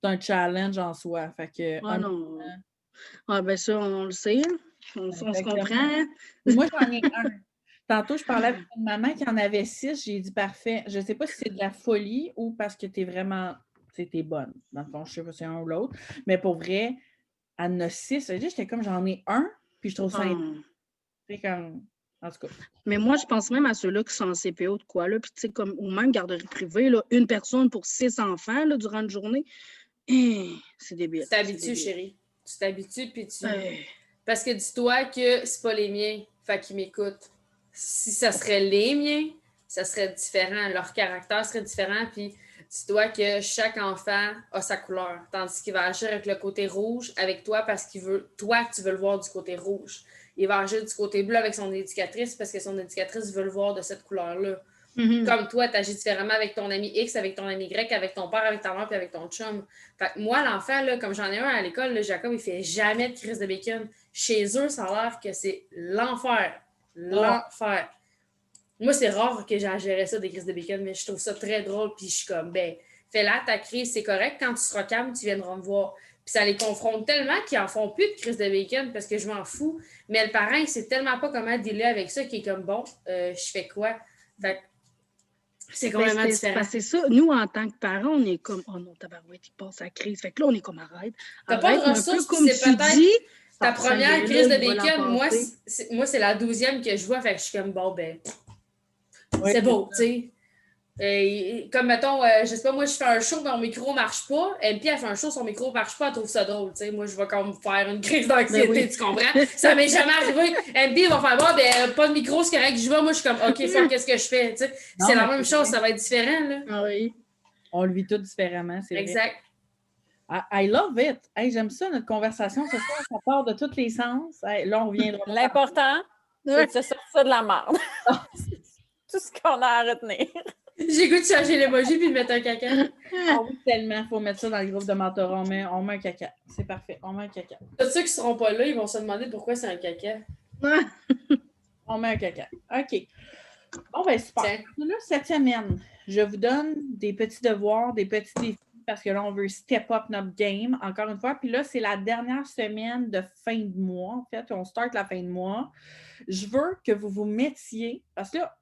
c'est un challenge en soi. Fait que, Ah non. Ah ben ça, on le sait. On se comprend. Moi, j'en ai un. Tantôt, je parlais avec une maman qui en avait 6. J'ai dit parfait. Je ne sais pas si c'est de la folie ou parce que tu es vraiment. T'es bonne. Dans le fond, je ne sais pas si c'est un ou l'autre. Mais pour vrai, elle en a 6. J'étais comme j'en ai un, puis je trouve ça. C'est comme. En tout cas. Mais moi, je pense même à ceux-là qui sont en CPO de quoi, là. Puis, tu sais, comme, ou même garderie privée, là, une personne pour 6 enfants, là, durant une journée. C'est débile. Tu t'habitues, chérie. Tu t'habitues, puis tu. Parce que dis-toi que c'est pas les miens, fait qu'ils m'écoutent. Si ça serait les miens, ça serait différent. Leur caractère serait différent, puis dis-toi que chaque enfant a sa couleur. Tandis qu'il va agir avec le côté rouge avec toi parce qu'il veut, toi, tu veux le voir du côté rouge. Il va agir du côté bleu avec son éducatrice parce que son éducatrice veut le voir de cette couleur-là. Mm-hmm. Comme toi, tu agis différemment avec ton ami X, avec ton ami Y, avec ton père, avec ta mère, puis avec ton chum. Fait que moi, l'enfant, là, comme j'en ai un à l'école, là, Jacob, il fait jamais de crise de bacon. Chez eux, ça a l'air que c'est l'enfer. L'enfer. Moi, c'est rare que j'ai à gérer ça, des crises de bacon, mais je trouve ça très drôle, puis je suis comme, ben, fais-la ta crise, c'est correct. Quand tu seras calme, tu viendras me voir. Puis ça les confronte tellement qu'ils en font plus de crise de bacon parce que je m'en fous. Mais le parent, il sait tellement pas comment dealer avec ça qu'il est comme, bon, je fais quoi? Fait que c'est complètement différent. C'est ça. Nous, en tant que parents, on est comme, oh non, tabarouette, il passe à la crise. Fait que là, on est comme, arrête. T'as pas de ressources, comme c'est peut-être ta première crise de bacon. Moi, c'est la 12e que je vois. Fait que je suis comme, bon, ben, c'est beau, tu sais. Comme, mettons, je sais pas, moi, je fais un show, mon micro marche pas. MP, elle fait un show, son micro marche pas, elle trouve ça drôle, tu sais. Moi, je vais comme faire une crise d'anxiété, tu comprends? Ça m'est jamais arrivé. MP va faire, bon, ben, pas de micro, c'est correct, je vais. Moi, je suis comme, OK, fuck, qu'est-ce que je fais, tu sais. C'est la même chose, ça va être différent, là. Ah oui. On le vit tout différemment, c'est vrai. Exact. I love it. Hey, j'aime ça, notre conversation ce soir, ça part de tous les sens. Hey, là, on reviendra. L'important, c'est de se sortir de la merde. Tout ce qu'on a à retenir. J'ai goût de changer l'emoji puis de mettre un caca. Ah oui, tellement. Il faut mettre ça dans le groupe de mentorat. On met un caca. C'est parfait. On met un caca. Tous ceux qui ne seront pas là, ils vont se demander pourquoi c'est un caca. On met un caca. OK. Bon, ben super. Là, cette semaine, je vous donne des petits devoirs, des petits défis, parce que là, on veut step up notre game, encore une fois. Puis là, c'est la dernière semaine de fin de mois. En fait, on start la fin de mois. Je veux que vous vous mettiez, parce que là,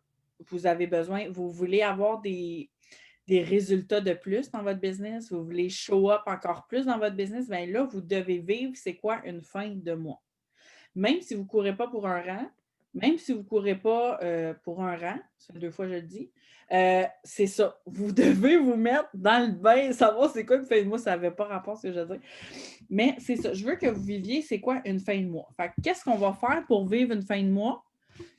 vous avez besoin, vous voulez avoir des résultats de plus dans votre business, vous voulez show up encore plus dans votre business, bien là, vous devez vivre, c'est quoi une fin de mois. Même si vous ne courez pas pour un rang, même si vous ne courez pas pour un rang, c'est 2 fois je le dis, c'est ça. Vous devez vous mettre dans le bain, savoir c'est quoi une fin de mois, ça n'avait pas rapport à ce que je veux dire. Mais c'est ça, je veux que vous viviez, c'est quoi une fin de mois. Fait que qu'est-ce qu'on va faire pour vivre une fin de mois?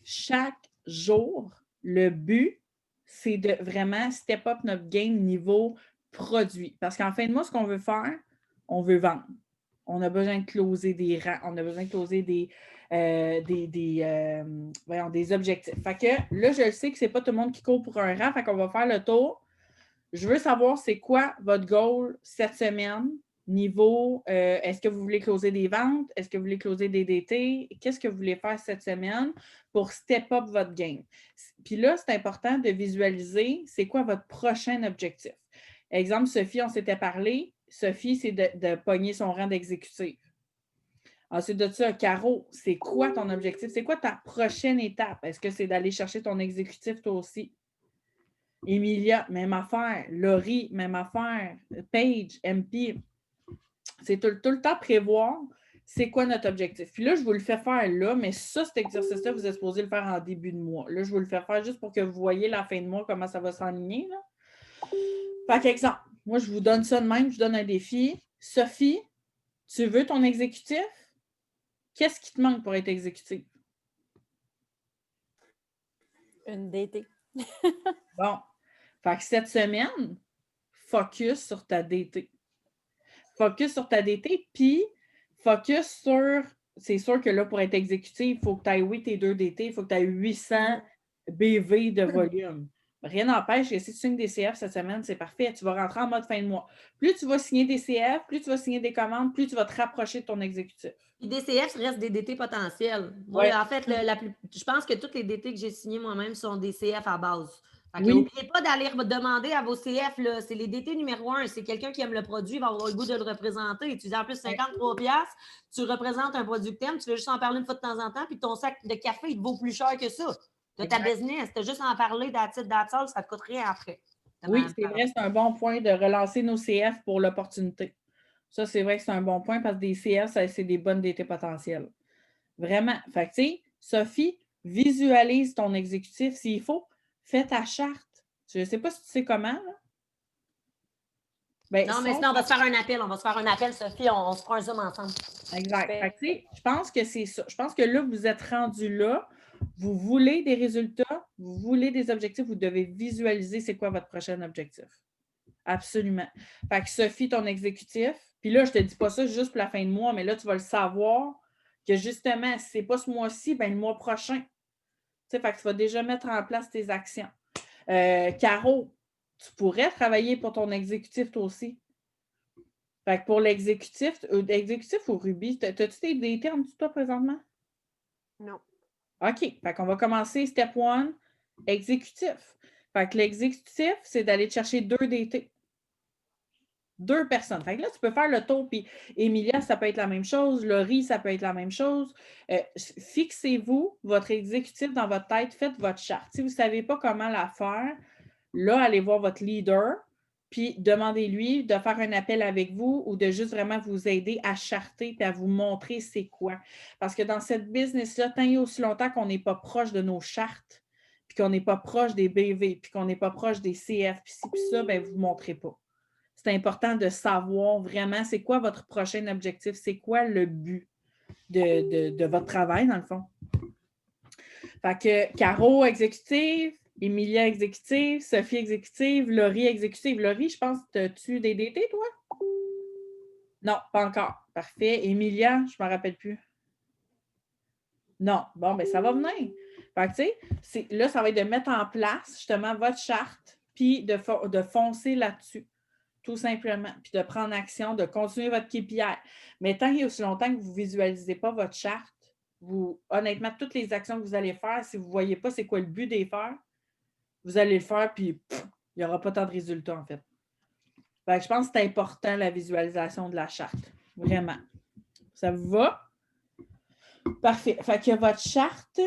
Chaque jour, le but, c'est de vraiment step up notre game niveau produit. Parce qu'en fin de mois, ce qu'on veut faire, on veut vendre. On a besoin de closer des rangs, on a besoin de closer des objectifs. Fait que là, je le sais que ce n'est pas tout le monde qui court pour un rang, fait qu'on va faire le tour. Je veux savoir c'est quoi votre goal cette semaine, niveau, est-ce que vous voulez closer des ventes? Est-ce que vous voulez closer des DT? Qu'est-ce que vous voulez faire cette semaine pour step up votre game? Puis là, c'est important de visualiser c'est quoi votre prochain objectif. Exemple, Sophie, on s'était parlé. Sophie, c'est de pogner son rang d'exécutive. Ensuite de ça, Caro, c'est quoi ton objectif? C'est quoi ta prochaine étape? Est-ce que c'est d'aller chercher ton exécutif toi aussi? Emilia, même affaire. Laurie, même affaire. Paige, MP. C'est tout le temps prévoir c'est quoi notre objectif. Puis là, je vous le fais faire là, mais ça, cet exercice-là, vous êtes supposé le faire en début de mois. Là, je vous le fais faire juste pour que vous voyez la fin de mois, comment ça va s'enligner. Par exemple, moi, je vous donne ça de même, je vous donne un défi. Sophie, tu veux ton exécutif? Qu'est-ce qui te manque pour être exécutive? Une DT. Bon. Fait que cette semaine, focus sur ta DT. Focus sur ta DT, puis focus sur... C'est sûr que là, pour être exécutive, il faut que tu ailles tes 2 DT, il faut que tu aies 800 BV de volume. Rien n'empêche que si tu signes des CF cette semaine, c'est parfait. Tu vas rentrer en mode fin de mois. Plus tu vas signer des CF, plus tu vas signer des commandes, plus tu vas te rapprocher de ton exécutif. Puis des CF restent des DT potentiels. Moi, en fait, je pense que toutes les DT que j'ai signées moi-même sont des CF à base. N'oubliez pas d'aller demander à vos CF. C'est les DT numéro 1. C'est quelqu'un qui aime le produit, il va avoir le goût de le représenter. Tu dis en plus 53$, tu représentes un produit que tu aimes, tu veux juste en parler une fois de temps en temps, puis ton sac de café, il te vaut plus cher que ça. De ta business, tu as juste à en parler ça ne te coûte rien après. Oui, c'est vrai, c'est un bon point de relancer nos CF pour l'opportunité. Ça, c'est vrai que c'est un bon point parce que des CF, c'est des bonnes DT potentielles. Vraiment. Fait que, tu sais, Sophie, visualise ton exécutif. S'il faut, fais ta charte. Je ne sais pas si tu sais comment, là. Ben, non, mais sinon, on va se faire un appel. On va se faire un appel, Sophie. On se prend un Zoom ensemble. Exact. Fait que, tu sais, je pense que c'est ça. Je pense que là, vous êtes rendu là. Vous voulez des résultats, vous voulez des objectifs, vous devez visualiser c'est quoi votre prochain objectif. Absolument. Fait que Sophie, ton exécutif, puis là, je ne te dis pas ça juste pour la fin de mois, mais là, tu vas le savoir que justement, si ce n'est pas ce mois-ci, bien le mois prochain. Tu sais, fait que tu vas déjà mettre en place tes actions. Caro, tu pourrais travailler pour ton exécutif toi aussi. Fait que pour l'exécutif ou Ruby, as-tu tes DT en dessous de toi présentement? Non. OK. Fait qu'on va commencer step 1, exécutif. Fait que l'exécutif, c'est d'aller chercher 2 DT. 2 personnes. Fait que là, tu peux faire le tour, puis Emilia, ça peut être la même chose. Laurie, ça peut être la même chose. Fixez-vous votre exécutif dans votre tête, faites votre charte. Si vous ne savez pas comment la faire, là, allez voir votre leader, puis demandez-lui de faire un appel avec vous ou de juste vraiment vous aider à charter et à vous montrer c'est quoi. Parce que dans cette business-là, tant et aussi longtemps qu'on n'est pas proche de nos chartes, puis qu'on n'est pas proche des BV, puis qu'on n'est pas proche des CF, puis ci, puis ça, bien, vous ne montrez pas. C'est important de savoir vraiment c'est quoi votre prochain objectif, c'est quoi le but de votre travail, dans le fond. Fait que, Caro, exécutive, Emilia exécutive, Sophie exécutive, Laurie exécutive. Laurie, je pense, as-tu des DT, toi? Non, pas encore. Parfait. Emilia, je ne me rappelle plus. Non. Bon, bien, ça va venir. Fait que, tu sais, là, ça va être de mettre en place, justement, votre charte, puis de foncer là-dessus, tout simplement, puis de prendre action, de continuer votre KPI. Mais tant et aussi longtemps que vous ne visualisez pas votre charte, honnêtement, toutes les actions que vous allez faire, si vous ne voyez pas c'est quoi le but des faire, vous allez le faire, puis il n'y aura pas tant de résultats, en fait. Fait que je pense que c'est important, la visualisation de la charte. Vraiment. Ça vous va? Parfait. Fait que votre charte,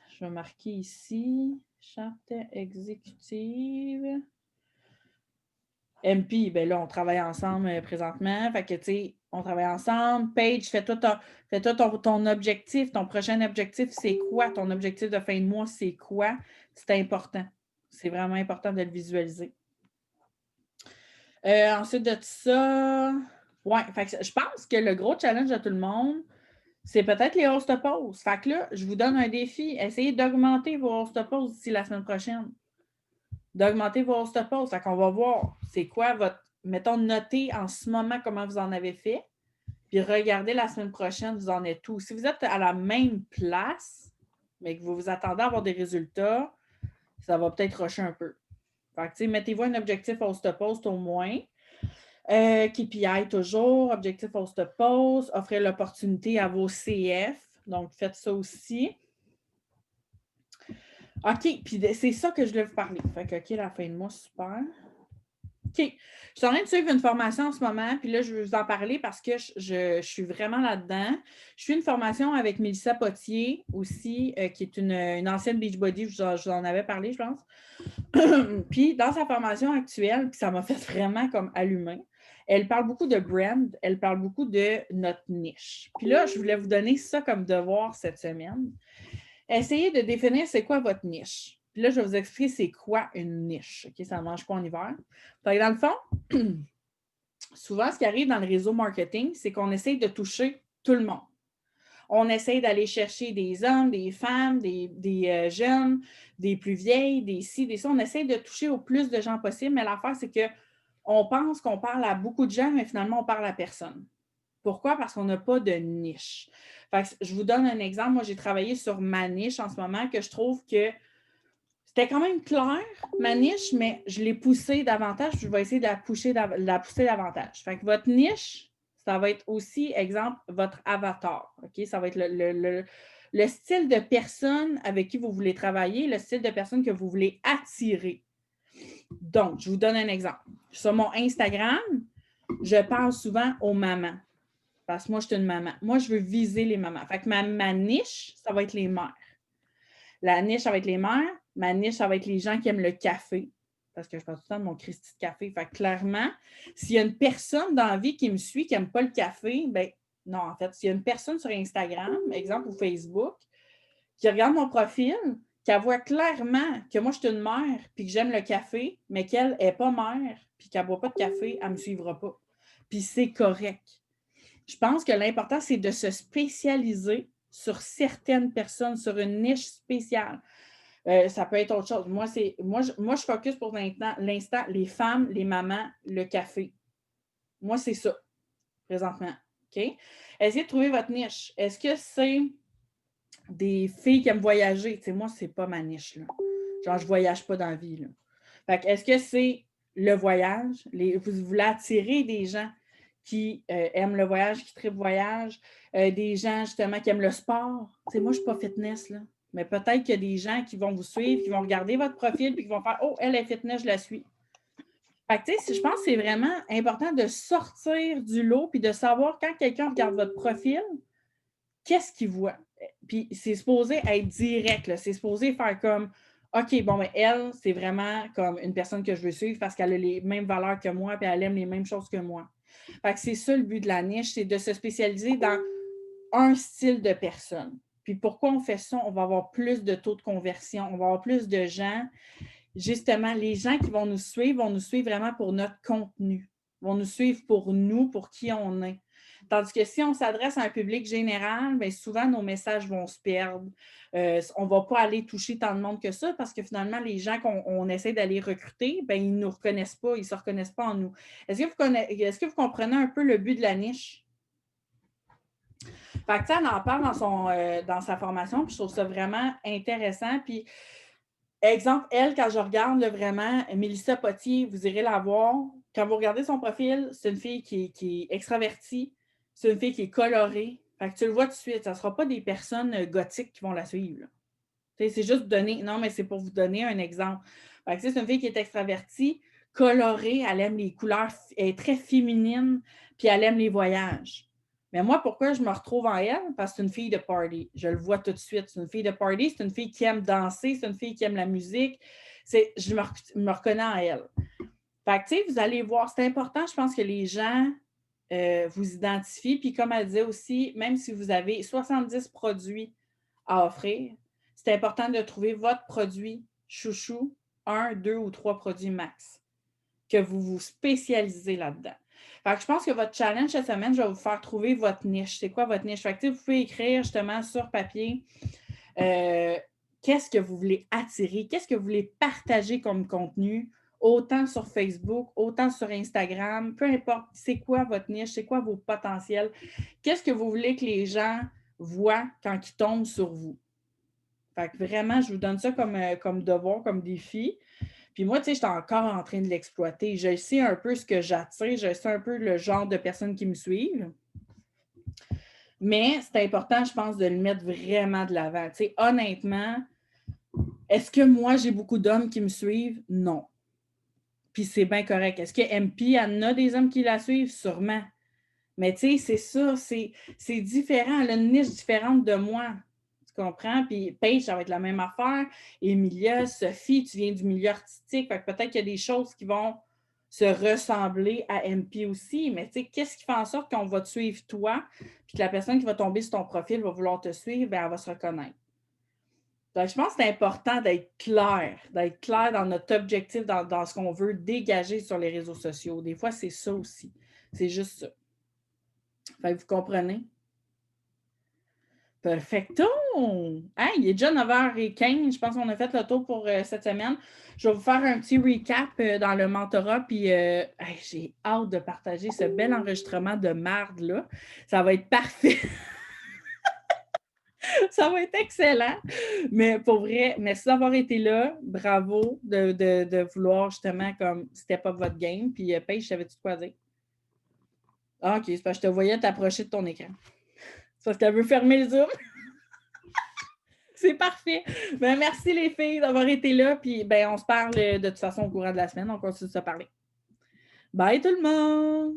je vais marquer ici, charte exécutive. MP, bien là, on travaille ensemble présentement. Fait que, tu sais, on travaille ensemble. Paige, fais-toi ton objectif. Ton prochain objectif, c'est quoi? Ton objectif de fin de mois, c'est quoi? C'est important. C'est vraiment important de le visualiser. Ensuite de ça, ouais, fait que je pense que le gros challenge de tout le monde, c'est peut-être les hausses de pause. Fait que là, je vous donne un défi. Essayez d'augmenter vos hausses de pause d'ici la semaine prochaine. D'augmenter vos hausses de pause. Fait qu'on va voir c'est quoi votre, mettons, notez en ce moment comment vous en avez fait. Puis regardez la semaine prochaine, vous en êtes où. Si vous êtes à la même place, mais que vous vous attendez à avoir des résultats, ça va peut-être rusher un peu. Fait que, mettez-vous un objectif hausse de pause au moins. KPI toujours, objectif hausse de pause, offrez l'opportunité à vos CF. Donc, faites ça aussi. OK, puis c'est ça que je voulais vous parler. Fait que, OK, la fin de mois, super. OK. Je suis en train de suivre une formation en ce moment, puis là, je vais vous en parler parce que je suis vraiment là-dedans. Je suis une formation avec Mélissa Potier aussi, qui est une ancienne Beachbody, je vous en avais parlé, je pense. Puis, dans sa formation actuelle, puis ça m'a fait vraiment comme allumer, elle parle beaucoup de brand, elle parle beaucoup de notre niche. Puis là, je voulais vous donner ça comme devoir cette semaine. Essayez de définir c'est quoi votre niche. Puis là, je vais vous expliquer c'est quoi une niche. OK, ça mange quoi en hiver? Fait que dans le fond, souvent, ce qui arrive dans le réseau marketing, c'est qu'on essaye de toucher tout le monde. On essaye d'aller chercher des hommes, des femmes, des jeunes, des plus vieilles, des ci, des ça. On essaye de toucher au plus de gens possible, mais l'affaire, c'est qu'on pense qu'on parle à beaucoup de gens, mais finalement, on parle à personne. Pourquoi? Parce qu'on n'a pas de niche. Fait que je vous donne un exemple. Moi, j'ai travaillé sur ma niche en ce moment que je trouve que c'était quand même clair, ma niche, mais je l'ai poussée davantage. Je vais essayer de la pousser davantage. Fait que votre niche, ça va être aussi, exemple, votre avatar. OK? Ça va être le style de personne avec qui vous voulez travailler, le style de personne que vous voulez attirer. Donc, je vous donne un exemple. Sur mon Instagram, je parle souvent aux mamans. Parce que moi, je suis une maman. Moi, je veux viser les mamans. Fait que ma niche, ça va être les mères. La niche, ça va être les mères. Ma niche, ça va être les gens qui aiment le café. Parce que je parle tout le temps de mon Christy de café. Fait que clairement, s'il y a une personne dans la vie qui me suit, qui n'aime pas le café, bien, non, en fait, s'il y a une personne sur Instagram, exemple, ou Facebook, qui regarde mon profil, qui voit clairement que moi, je suis une mère, puis que j'aime le café, mais qu'elle n'est pas mère, puis qu'elle ne boit pas de café, elle ne me suivra pas. Puis c'est correct. Je pense que l'important, c'est de se spécialiser sur certaines personnes, sur une niche spéciale. Ça peut être autre chose. Moi, je focus pour l'instant les femmes, les mamans, le café. Moi, c'est ça, présentement. OK? Essayez de trouver votre niche. Est-ce que c'est des filles qui aiment voyager? T'sais, moi, c'est pas ma niche, là. Genre, je ne voyage pas dans la vie, là. Fait que, est-ce que c'est le voyage? Vous voulez attirer des gens qui aiment le voyage, qui trippent voyage, des gens, justement, qui aiment le sport. T'sais, moi, je ne suis pas fitness, là. Mais peut-être qu'il y a des gens qui vont vous suivre, qui vont regarder votre profil, puis qui vont faire « Oh, elle est fitness, je la suis. » Fait que, tu sais, je pense que c'est vraiment important de sortir du lot, puis de savoir quand quelqu'un regarde votre profil, qu'est-ce qu'il voit. Puis c'est supposé être direct, là. C'est supposé faire comme OK, bon, mais elle, c'est vraiment comme une personne que je veux suivre parce qu'elle a les mêmes valeurs que moi, puis elle aime les mêmes choses que moi. Fait que c'est ça le but de la niche, c'est de se spécialiser dans un style de personne. Puis pourquoi on fait ça? On va avoir plus de taux de conversion, on va avoir plus de gens. Justement, les gens qui vont nous suivre vraiment pour notre contenu. Ils vont nous suivre pour nous, pour qui on est. Tandis que si on s'adresse à un public général, bien, souvent, nos messages vont se perdre. On ne va pas aller toucher tant de monde que ça parce que finalement, les gens qu'on essaie d'aller recruter, bien, ils ne nous reconnaissent pas, ils ne se reconnaissent pas en nous. Est-ce que vous comprenez un peu le but de la niche? Fait que, elle en parle dans sa formation, puis je trouve ça vraiment intéressant. Puis, exemple, elle, quand je regarde vraiment, Mélissa Potier, vous irez la voir. Quand vous regardez son profil, c'est une fille qui est extravertie, c'est une fille qui est colorée. Fait que tu le vois tout de suite, ça ne sera pas des personnes gothiques qui vont la suivre. C'est juste donner, non, mais c'est pour vous donner un exemple. Fait que, c'est une fille qui est extravertie, colorée, elle aime les couleurs, elle est très féminine, puis elle aime les voyages. Mais moi, pourquoi je me retrouve en elle? Parce que c'est une fille de party. Je le vois tout de suite. C'est une fille de party, c'est une fille qui aime danser, c'est une fille qui aime la musique. Je me reconnais en elle. Fait que, tu sais, vous allez voir, c'est important, je pense que les gens vous identifient. Puis comme elle disait aussi, même si vous avez 70 produits à offrir, c'est important de trouver votre produit chouchou, 1, 2 ou 3 produits max, que vous vous spécialisez là-dedans. Fait que je pense que votre challenge cette semaine, je vais vous faire trouver votre niche. C'est quoi votre niche? Fait que, vous pouvez écrire justement sur papier qu'est-ce que vous voulez attirer, qu'est-ce que vous voulez partager comme contenu, autant sur Facebook, autant sur Instagram, peu importe, c'est quoi votre niche, c'est quoi vos potentiels, qu'est-ce que vous voulez que les gens voient quand ils tombent sur vous. Fait que vraiment, je vous donne ça comme devoir, comme défi. Puis moi, tu sais, j'étais encore en train de l'exploiter. Je sais un peu ce que j'attire, je sais un peu le genre de personnes qui me suivent. Mais c'est important, je pense, de le mettre vraiment de l'avant. Tu sais, honnêtement, est-ce que moi, j'ai beaucoup d'hommes qui me suivent? Non. Puis c'est bien correct. Est-ce que MP, elle en a des hommes qui la suivent? Sûrement. Mais tu sais, c'est ça, c'est différent. Elle a une niche différente de moi. Tu comprends? Puis Paige, ça va être la même affaire. Emilia, Sophie, tu viens du milieu artistique. Fait que peut-être qu'il y a des choses qui vont se ressembler à MP aussi. Mais tu sais, qu'est-ce qui fait en sorte qu'on va te suivre toi, puis que la personne qui va tomber sur ton profil va vouloir te suivre, bien, elle va se reconnaître. Donc, je pense que c'est important d'être clair dans notre objectif, dans ce qu'on veut dégager sur les réseaux sociaux. Des fois, c'est ça aussi. C'est juste ça. Fait que vous comprenez? Perfecto! Hey, il est déjà 9h15. Je pense qu'on a fait le tour pour cette semaine. Je vais vous faire un petit recap dans le mentorat. Puis j'ai hâte de partager ce bel enregistrement de marde-là. Ça va être parfait. Ça va être excellent. Mais pour vrai, merci d'avoir été là. Bravo de vouloir justement comme step up votre game. Puis Paige, savais-tu quoi dire? Ah, OK, c'est parce que je te voyais t'approcher de ton écran. C'est parce qu'elle veut fermer le Zoom. C'est parfait. Ben, merci les filles d'avoir été là. Puis ben, on se parle de toute façon au courant de la semaine. On continue de se parler. Bye tout le monde!